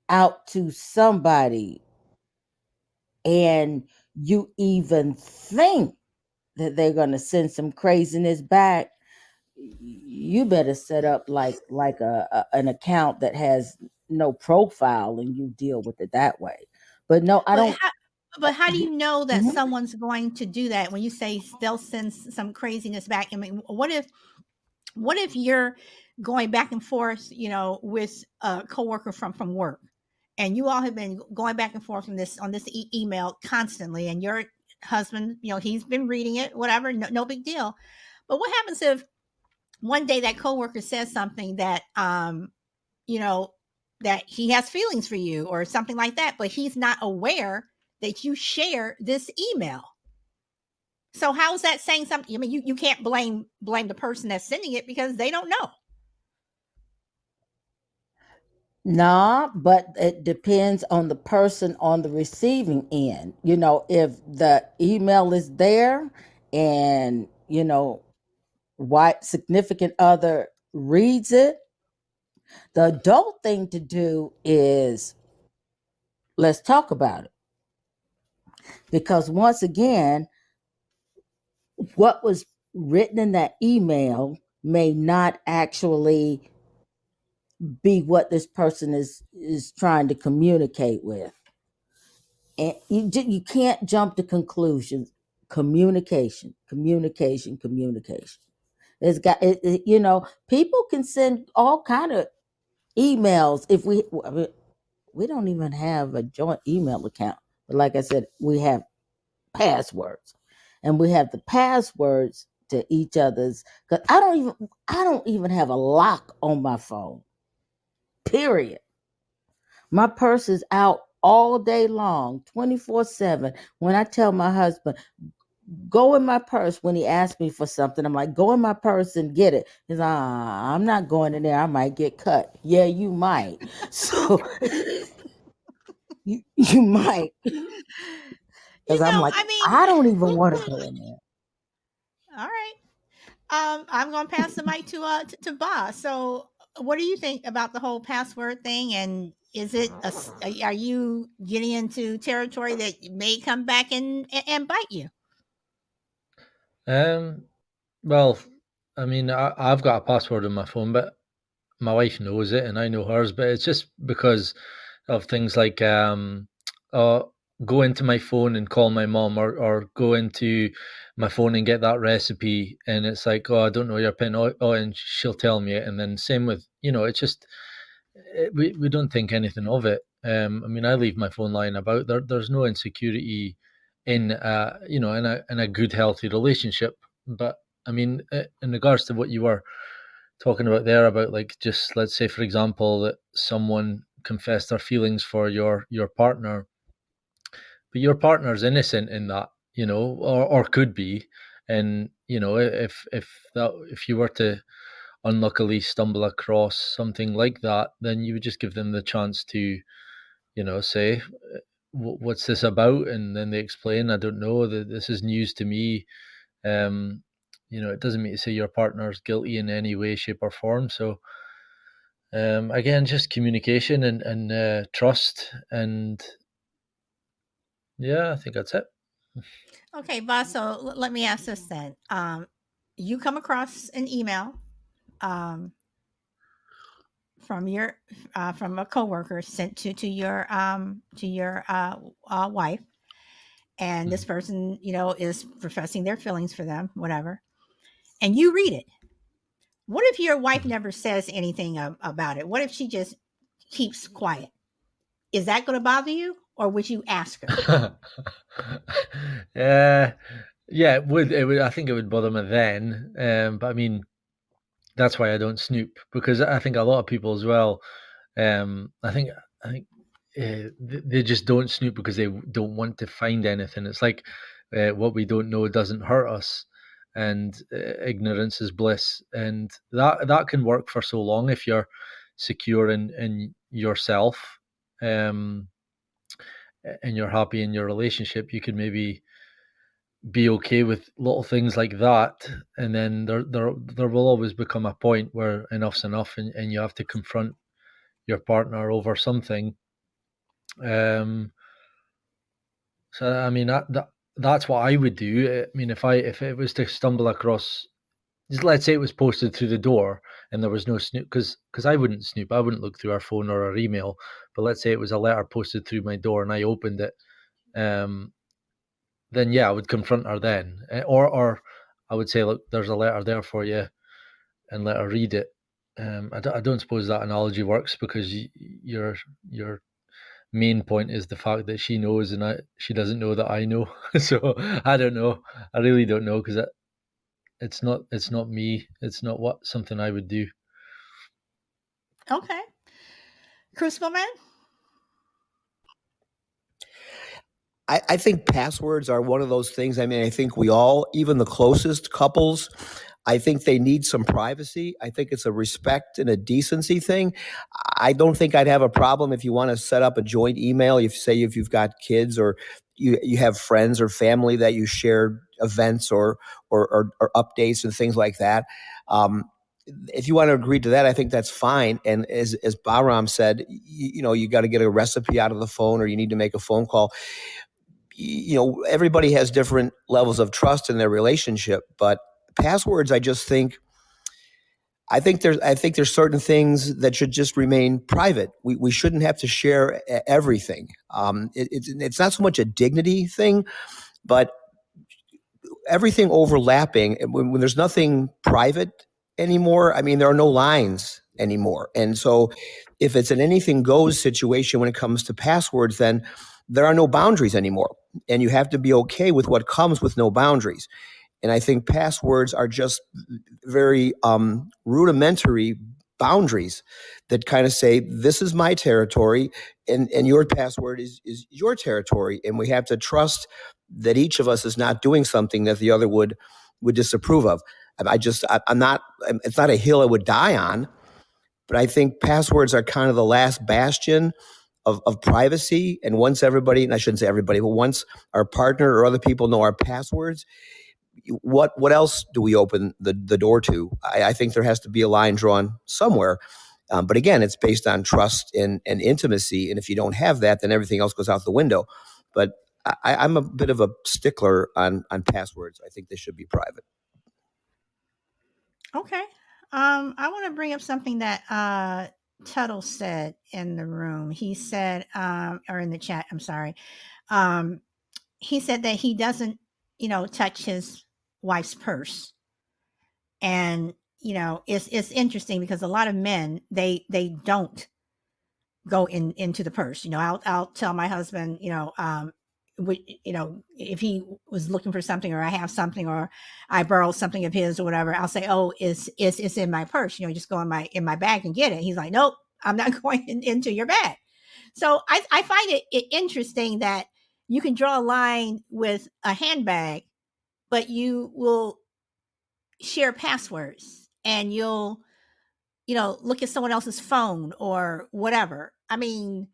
out to somebody, and you even think that they're going to send some craziness back, you better set up like an account that has no profile, and you deal with it that way. But no, I But don't. how do you know that Mhm. someone's going to do that when you say they'll send some craziness back? I mean, what if you're going back and forth, with a coworker from work, and you all have been going back and forth on this email constantly, and your husband, he's been reading it, whatever, no big deal. But what happens if one day that coworker says something that you know that he has feelings for you or something like that, but he's not aware that you share this email? So how is that saying something? I mean, you can't blame the person that's sending it because they don't know. Nah, but it depends on the person on the receiving end. If the email is there, and white significant other reads it, the adult thing to do is, let's talk about it. Because once again, what was written in that email may not actually be what this person is trying to communicate with. And you can't jump to conclusions. Communication. People can send all kind of emails. If we don't even have a joint email account, but like I said, we have passwords, and we have the passwords to each other's. Because I don't even have a lock on my phone. Period. My purse is out all day long, 24/7. When I tell my husband, go in my purse, when he asks me for something, I'm like, go in my purse and get it. He's like, I'm not going in there. I might get cut. Yeah, you might. So you might. Because I'm like, I mean, I don't even want to go in there. all right. I'm going to pass the mic to Boss. So, what do you think about the whole password thing? And is it are you getting into territory that may come back and bite you? Um, well, I mean, I've got a password on my phone, but my wife knows it and I know hers. But it's just because of things like uh, go into my phone and call my mom, or go into my phone and get that recipe, and it's like, oh, I don't know your pin. Oh, and she'll tell me it, and then same with, it's just we don't think anything of it. I mean, I leave my phone lying about. There's no insecurity in in a good healthy relationship. But I mean, in regards to what you were talking about there, about like, just let's say for example that someone confessed their feelings for your partner, but your partner's innocent in that, or could be. And if you were to unluckily stumble across something like that, then you would just give them the chance to, say, what's this about? And then they explain, I don't know, that this is news to me. um it doesn't mean to say your partner's guilty in any way, shape, or form. So again, just communication and trust. And yeah, I think that's it. Okay, Boss. So let me ask this then. You come across an email um, from your from a coworker sent to your wife, and this Mhm. person, is professing their feelings for them, whatever, and you read it. What if your wife Mhm. never says anything about it? What if she just keeps quiet? Is that going to bother you, or would you ask her? Yeah, it would. It would. I think it would bother me then. But I mean, that's why I don't snoop, because I think a lot of people as well. I think they just don't snoop because they don't want to find anything. It's like what we don't know doesn't hurt us, and ignorance is bliss, and that can work for so long if you're secure in yourself, and you're happy in your relationship. You could maybe be okay with little things like that, and then there will always become a point where enough's enough, and you have to confront your partner over something. um so I mean, that's what I would do. I mean, if it was to stumble across, just let's say it was posted through the door and there was no snoop, because I wouldn't snoop, I wouldn't look through our phone or our email, but let's say it was a letter posted through my door and I opened it, um then yeah, I would confront her then. Or I would say, look, there's a letter there for you, and let her read it. I don't suppose that analogy works, because your main point is the fact that she knows and she doesn't know that I know. So I don't know. I really don't know, because it's not me. It's not something I would do. Okay. Crucible Man? I think passwords are one of those things. I mean, I think we all, even the closest couples, I think they need some privacy. I think it's a respect and a decency thing. I don't think I'd have a problem if you want to set up a joint email. If you've got kids, or you have friends or family that you share events or updates and things like that. If you want to agree to that, I think that's fine. And as Bahram said, you got to get a recipe out of the phone, or you need to make a phone call. Everybody has different levels of trust in their relationship, but passwords, I think there's certain things that should just remain private. We shouldn't have to share everything. It's not so much a dignity thing, but everything overlapping. When there's nothing private anymore, I mean, there are no lines anymore. And so if it's an anything goes situation when it comes to passwords, then there are no boundaries anymore. And you have to be okay with what comes with no boundaries. And I think passwords are just very rudimentary boundaries that kind of say, this is my territory, and your password is your territory. And we have to trust that each of us is not doing something that the other would disapprove of. I'm not, it's not a hill I would die on, but I think passwords are kind of the last bastion of privacy. And once everybody, and I shouldn't say everybody, but once our partner or other people know our passwords, what else do we open the door to? I think there has to be a line drawn somewhere. But again, it's based on trust and intimacy. And if you don't have that, then everything else goes out the window. But I'm a bit of a stickler on passwords. I think they should be private. Okay. I want to bring up something that Tuttle said in the room. He said, or in the chat, I'm sorry. He said that he doesn't, touch his wife's purse. And, it's interesting because a lot of men, they don't go into the purse. I'll tell my husband, if he was looking for something, or I have something, or I borrow something of his or whatever, I'll say, oh, it's in my purse, just go in my bag and get it. He's like, nope, I'm not going into your bag. So I find it interesting that you can draw a line with a handbag, but you will share passwords, and you'll, look at someone else's phone or whatever. I mean,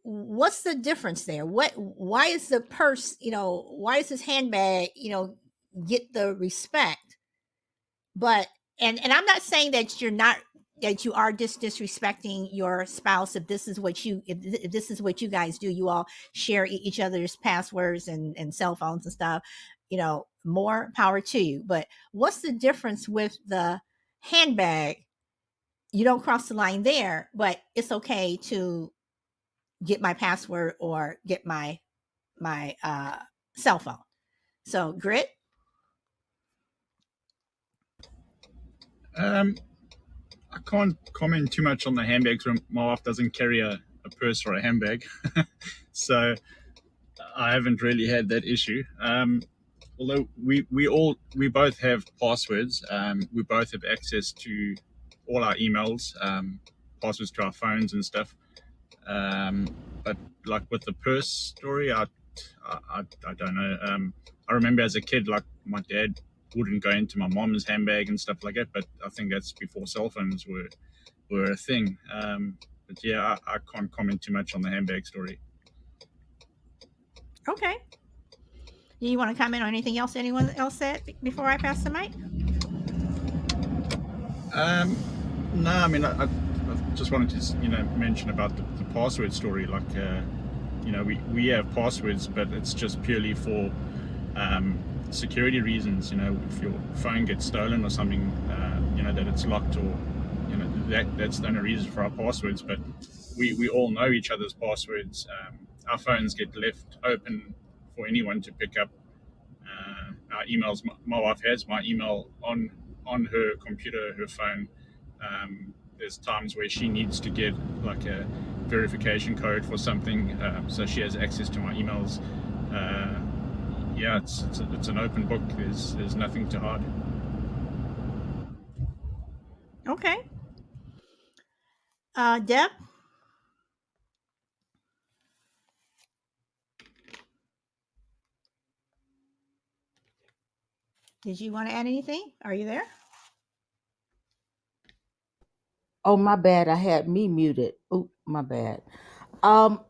what's the difference there? Why is the purse, why is this handbag, get the respect? But, and I'm not saying that you are disrespecting your spouse if this is what if this is what you guys do. You all share each other's passwords and cell phones and stuff. More power to you. But what's the difference with the handbag? You don't cross the line there, but it's okay to get my password or get my cell phone. So, Grit. I can't comment too much on the handbags. My wife doesn't carry a a purse or a handbag. So I haven't really had that issue. Although we both have passwords. We both have access to all our emails, passwords to our phones and stuff. But like with the purse story, I don't know. I remember as a kid, like my dad wouldn't go into my mom's handbag and stuff like that. But I think that's before cell phones were a thing. But yeah, I can't comment too much on the handbag story. Okay. Do you want to comment on anything else anyone else said before I pass the mic? No, I mean, I just wanted to, mention about the password story. Like, we have passwords, but it's just purely for security reasons. If your phone gets stolen or something, that it's locked, or that's the only reason for our passwords. But we all know each other's passwords. Our phones get left open for anyone to pick up. Our emails. My wife has my email on her computer, her phone. There's times where she needs to get like a verification code for something, so she has access to my emails. Yeah, it's an open book. There's nothing to hide. Okay. Deb? Did you want to add anything? Are you there? Oh, my bad. I had me muted. Oh, my bad. No,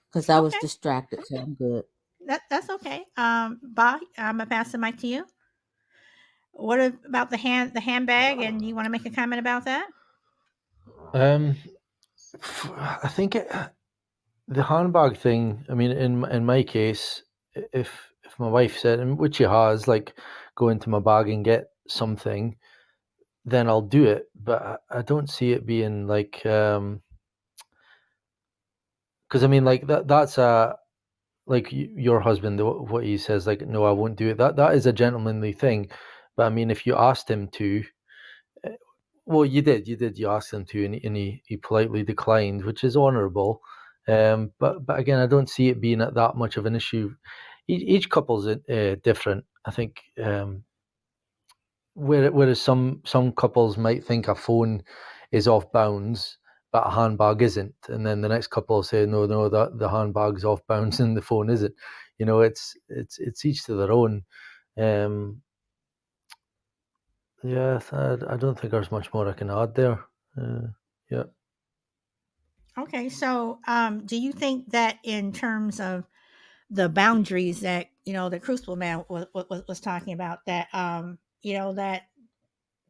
because I was Okay. distracted, so I'm good. That's okay. Ba, I'm gonna pass the mic to you. What about the handbag? And you want to make a comment about that? I think the handbag thing. I mean, in my case, if my wife said, and which she has, like, go into my bag and get something, then I'll do it. But I don't see it being like, because I mean, like that's a, like your husband, what he says, like, no, I won't do it. That is a gentlemanly thing. But I mean, if you asked him to, well, you did. You asked him to, and he politely declined, which is honourable. But again, I don't see it being that much of an issue. Each couple's different. I think, whereas some couples might think a phone is off bounds, but a handbag isn't, and then the next couple will say, no, that the handbag's off bounds and the phone isn't. It's each to their own. Yeah, I don't think there's much more I can add there. Yeah. Okay. So, do you think that in terms of the boundaries that the Crucible Man was talking about, that that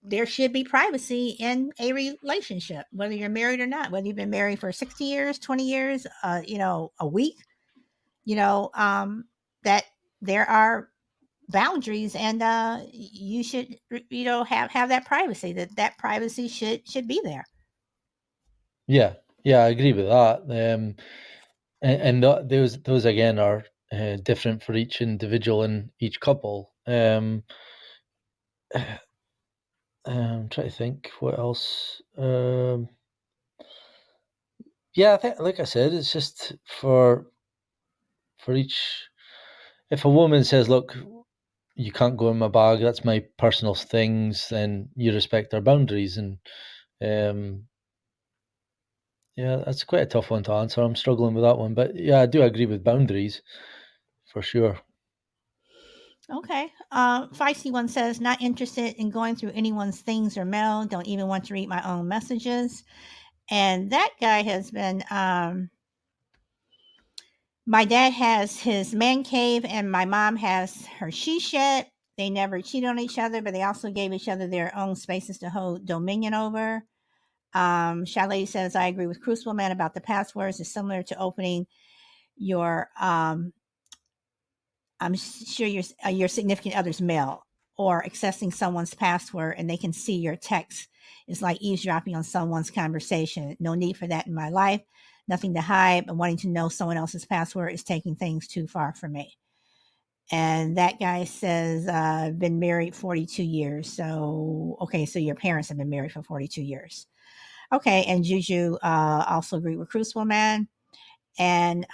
there should be privacy in a relationship, whether you're married or not, whether you've been married for 60 years, 20 years, a week, that there are boundaries, and you should have that privacy, that privacy should be there. Yeah, I agree with that. And those again are different for each individual and each couple. I'm trying to think what else. Yeah, I think, like I said, it's just for each. If a woman says, "Look, you can't go in my bag. That's my personal things," then you respect their boundaries. And yeah, that's quite a tough one to answer. I'm struggling with that one, but yeah, I do agree with boundaries for sure. Okay. Feisty one says, not interested in going through anyone's things or mail. Don't even want to read my own messages. And that guy has been, my dad has his man cave and my mom has her she shed. They never cheated on each other, but they also gave each other their own spaces to hold dominion over. Chalet says, I agree with Crucible Man about the passwords. It's similar to opening your, I'm sure your significant other's mail, or accessing someone's password and they can see your text. It's like eavesdropping on someone's conversation. No need for that in my life. Nothing to hide, but wanting to know someone else's password is taking things too far for me. And that guy says, been married 42 years. So, okay, so your parents have been married for 42 years. Okay, and Juju also agreed with Crucible Man. And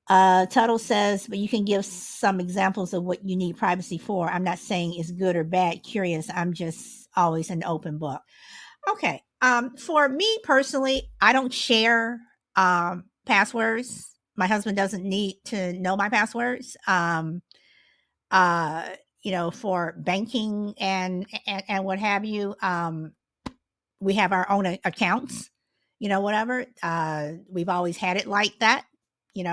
Tuttle says, but you can give some examples of what you need privacy for. I'm not saying it's good or bad, curious. I'm just always an open book. Okay. For me personally, I don't share passwords. My husband doesn't need to know my passwords. Uh, for banking and what have you. We have our own accounts, whatever. We've always had it like that. We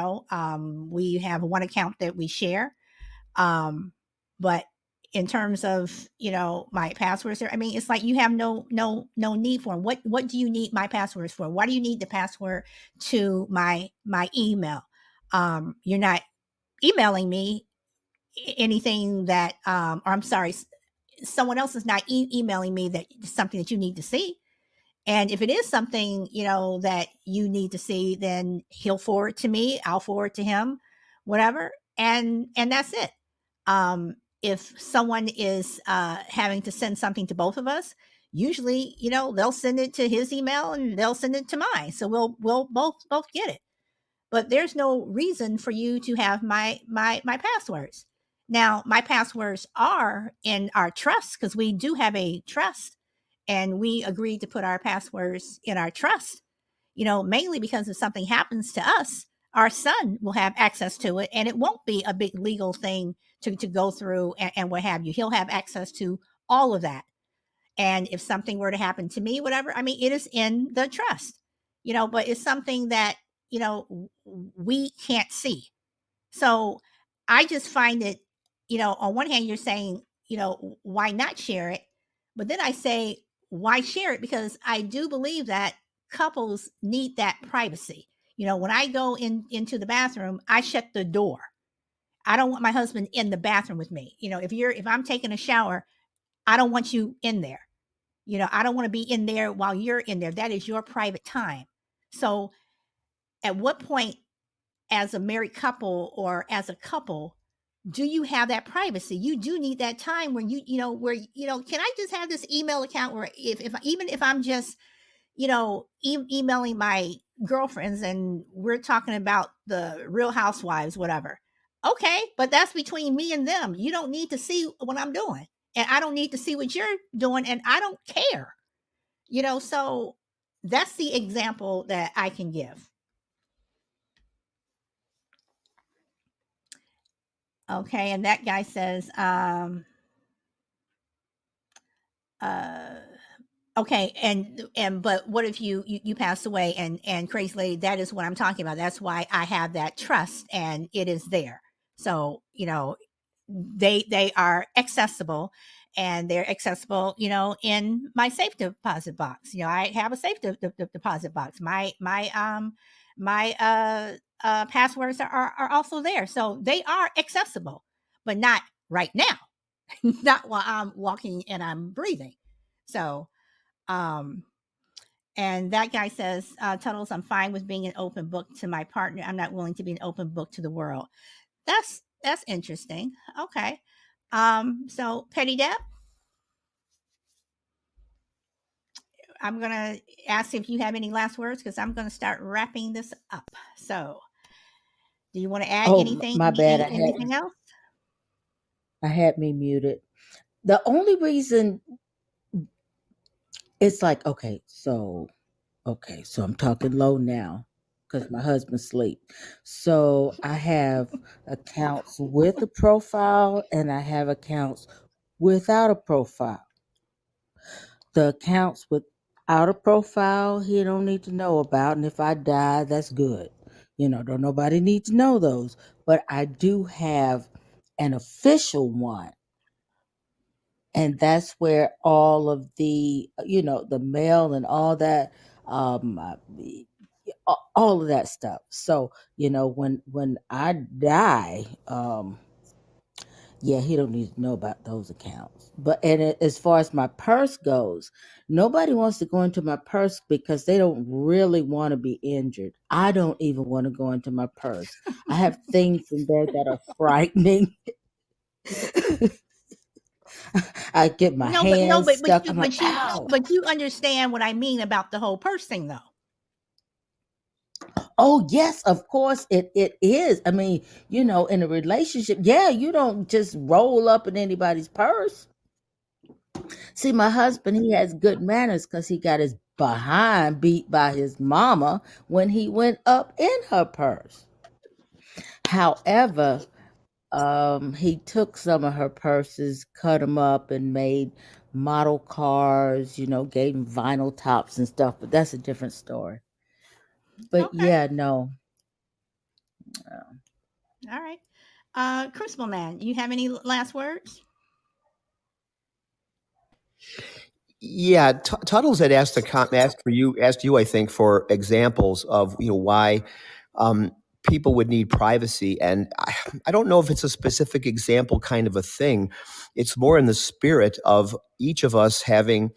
have one account that we share. But in terms of, my passwords there, I mean, it's like you have no need for 'em. What do you need my passwords for? Why do you need the password to my email? You're not emailing me anything that, or I'm sorry, someone else is not emailing me that something that you need to see. And if it is something, that you need to see, then he'll forward to me, I'll forward to him, whatever. And that's it. If someone is having to send something to both of us, usually, they'll send it to his email and they'll send it to mine. So we'll both get it. But there's no reason for you to have my passwords. Now, my passwords are in our trust because we do have a trust, and we agreed to put our passwords in our trust, mainly because if something happens to us, our son will have access to it, and it won't be a big legal thing to go through and what have you. He'll have access to all of that. And if something were to happen to me, whatever, I mean, it is in the trust, but it's something that, we can't see. So I just find it, on one hand, you're saying, why not share it? But then I say, why share it? Because I do believe that couples need that privacy. When I go into the bathroom, I shut the door. I don't want my husband in the bathroom with me. If I'm taking a shower, I don't want you in there. I don't want to be in there while you're in there. That is your private time. So at what point, as a married couple or as a couple, do you have that privacy? You do need that time when can I just have this email account where if even if I'm just, emailing my girlfriends and we're talking about the Real Housewives, whatever. Okay, but that's between me and them. You don't need to see what I'm doing, and I don't need to see what you're doing, and I don't care. So that's the example that I can give. Okay, and that guy says, uh, okay, and but what if you pass away and crazy lady, that is what I'm talking about. That's why I have that trust and it is there. So, they are accessible, and they're accessible, in my safe deposit box. I have a safe deposit box. My passwords are also there. So they are accessible, but not right now. Not while I'm walking and I'm breathing. So, um, and that guy says, Tunnels, I'm fine with being an open book to my partner. I'm not willing to be an open book to the world. That's interesting. Okay. So Petty Deb, I'm gonna ask if you have any last words because I'm gonna start wrapping this up. So, do you want to add Oh, anything? my bad. Anything else? I had me muted. The only reason it's like, so I'm talking low now because my husband's asleep. So I have accounts with a profile and I have accounts without a profile. The accounts without a profile, he don't need to know about, and if I die, that's good. Don't nobody need to know those. But I do have an official one, and that's where all of the the mail and all that, all of that stuff. So when I die, Yeah, he don't need to know about those accounts. But as far as my purse goes, nobody wants to go into my purse because they don't really want to be injured. I don't even want to go into my purse. I have things in there that are frightening. I get my No, but no, hands but stuck. you I'm like, ow. but you understand what I mean about the whole purse thing, though. Oh yes, of course it is. I mean, in a relationship, yeah, you don't just roll up in anybody's purse. See, my husband, he has good manners because he got his behind beat by his mama when he went up in her purse. However, he took some of her purses, cut them up, and made model cars. Gave them vinyl tops and stuff. But that's a different story. But Okay, yeah, no. all right. Crucible Man, you have any last words? Yeah, Tuttles had asked you, I think, for examples of why um, people would need privacy, and I don't know if it's a specific example kind of a thing. It's more in the spirit of each of us having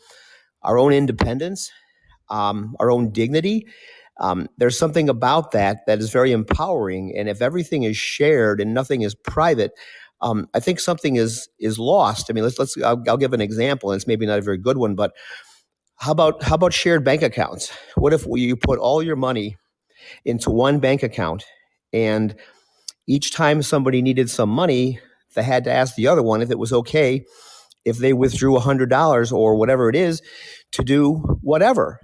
our own independence, our own dignity. There's something about that is very empowering, and if everything is shared and nothing is private, I think something is lost. I mean, I'll give an example, and it's maybe not a very good one, but how about shared bank accounts? What if you put all your money into one bank account, and each time somebody needed some money, they had to ask the other one if it was okay if they withdrew $100 or whatever it is to do whatever.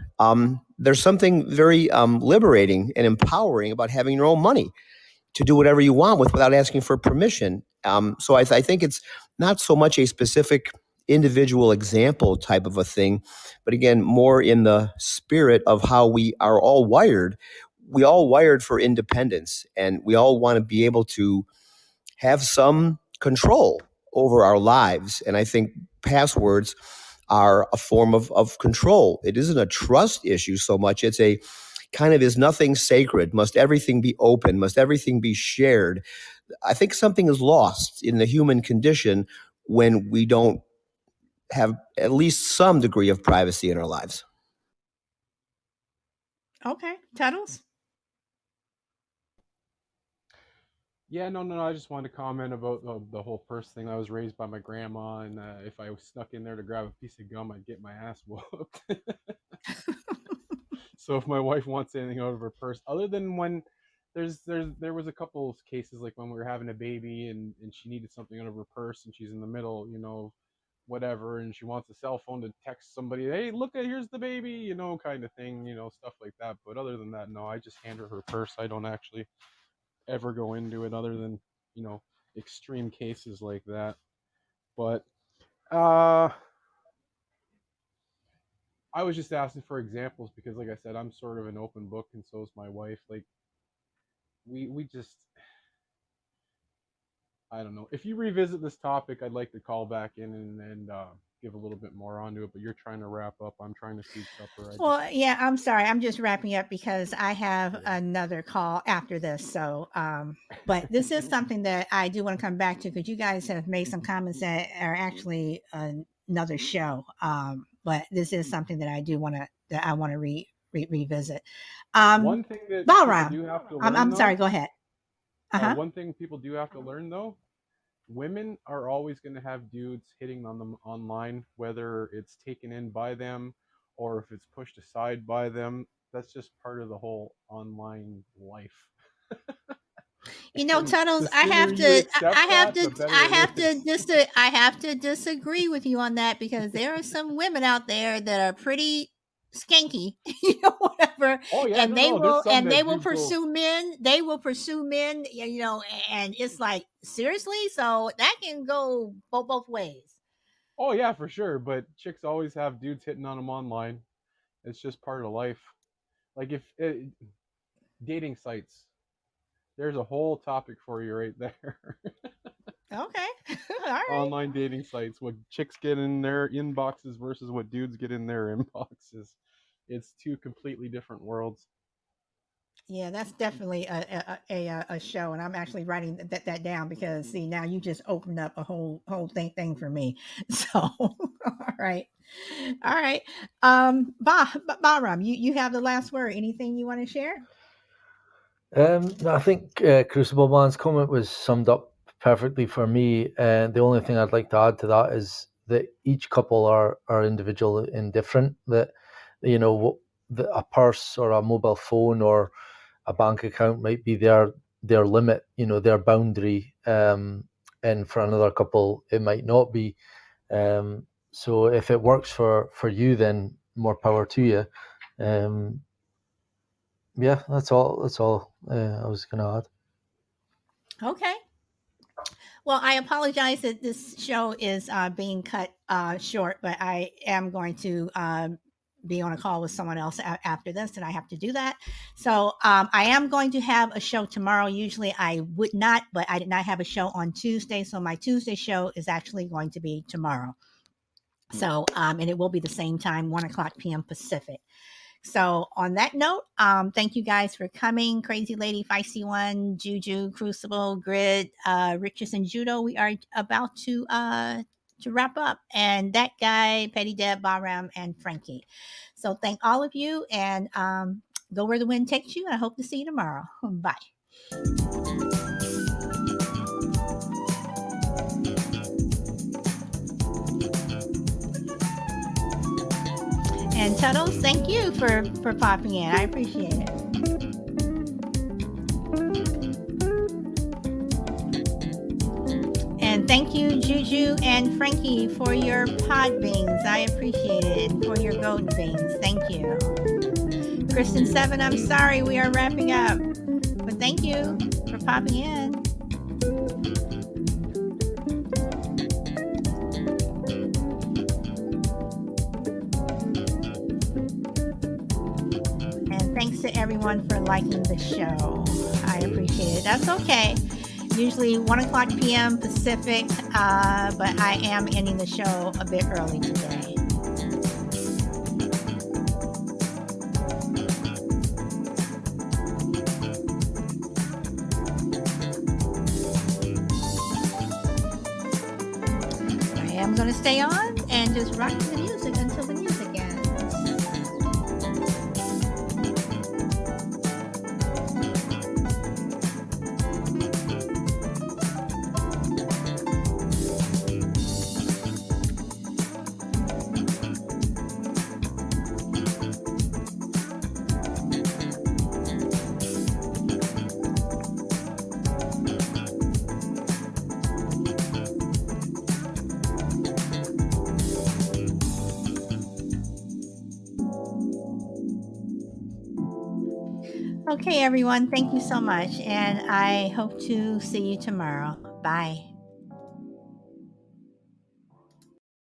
There's something very liberating and empowering about having your own money to do whatever you want with without asking for permission. So I think it's not so much a specific individual example type of a thing, but again, more in the spirit of how we are all wired. We all wired for independence, and we all want to be able to have some control over our lives. And I think passwords are a form of control. It isn't a trust issue so much. It's a kind of, is nothing sacred? Must everything be open? Must everything be shared? I think something is lost in the human condition when we don't have at least some degree of privacy in our lives. Okay, Tuttles. Yeah, no. I just wanted to comment about the whole purse thing. I was raised by my grandma, and if I was snuck in there to grab a piece of gum, I'd get my ass whooped. So if my wife wants anything out of her purse, other than when there was a couple of cases like when we were having a baby and she needed something out of her purse and she's in the middle, whatever, and she wants a cell phone to text somebody, hey, look at here's the baby, kind of thing, stuff like that. But other than that, no, I just hand her purse. I don't actually ever go into it other than you know extreme cases like that. But uh I was just asking for examples because, like I said, I'm sort of an open book, and so is my wife. Like we just, I don't know. If you revisit this topic, I'd like to call back in and give a little bit more onto it. But you're trying to wrap up. I'm trying to feed supper. I just Well, yeah, I'm sorry. I'm just wrapping up because I have yeah. another call after this. So, but this is something that I do want to come back to because you guys have made some comments that are actually another show. But this is something that I do want to that I want to revisit. Um, One thing that people Balram, do have to learn I'm sorry. though, Go ahead. Uh huh. one thing people do have to learn though, women are always going to have dudes hitting on them online, whether it's taken in by them or if it's pushed aside by them. That's just part of the whole online life. And Tunnels, the sooner you accept that, the better it is. I have to disagree with you on that because there are some women out there that are pretty skanky, whatever, Oh yeah, no. There's some and they that will do go. pursue men. They will pursue men, and it's like seriously. So that can go both ways. Oh yeah, for sure. But chicks always have dudes hitting on them online. It's just part of life. Like if dating sites, there's a whole topic for you right there. Okay, all right. Online dating sites, what chicks get in their inboxes versus what dudes get in their inboxes. It's two completely different worlds. Yeah, that's definitely a show, and I'm actually writing that down because see now you just opened up a whole thing for me. So, all right, all right. Bahram, you have the last word. Anything you want to share? No, I think Crucible Man's comment was summed up perfectly for me. And the only thing I'd like to add to that is that each couple are individual and different. That that a purse or a mobile phone or a bank account might be their limit, their boundary. And for another couple, it might not be. So if it works for you, then more power to you. Yeah, that's all. That's all I was going to add. Okay. Well, I apologize that this show is being cut short, but I am going to be on a call with someone else after this, and I have to do that. So I am going to have a show tomorrow. Usually I would not, but I did not have a show on Tuesday. So my Tuesday show is actually going to be tomorrow. So, and it will be the same time, 1 o'clock p.m. Pacific. So on that note, thank you guys for coming. Crazy Lady, Feisty One, Juju, Crucible, Grid, Richardson Judo. We are about to wrap up. And that guy, Petty Deb, Bahram, and Frankie. So thank all of you and go where the wind takes you. And I hope to see you tomorrow. Bye. And Tuttles, thank you for popping in. I appreciate it. And thank you, Juju and Frankie, for your pod beans. I appreciate it. And for your golden beans. Thank you. Kristen Seven, I'm sorry we are wrapping up. But thank you for popping in. And thanks to everyone for liking the show. I appreciate it. That's okay. Usually 1 o'clock p.m. Pacific, but I am ending the show a bit early today. I am going to stay on and just rock to the music until the music ends. Okay, everyone. Thank you so much. And I hope to see you tomorrow. Bye.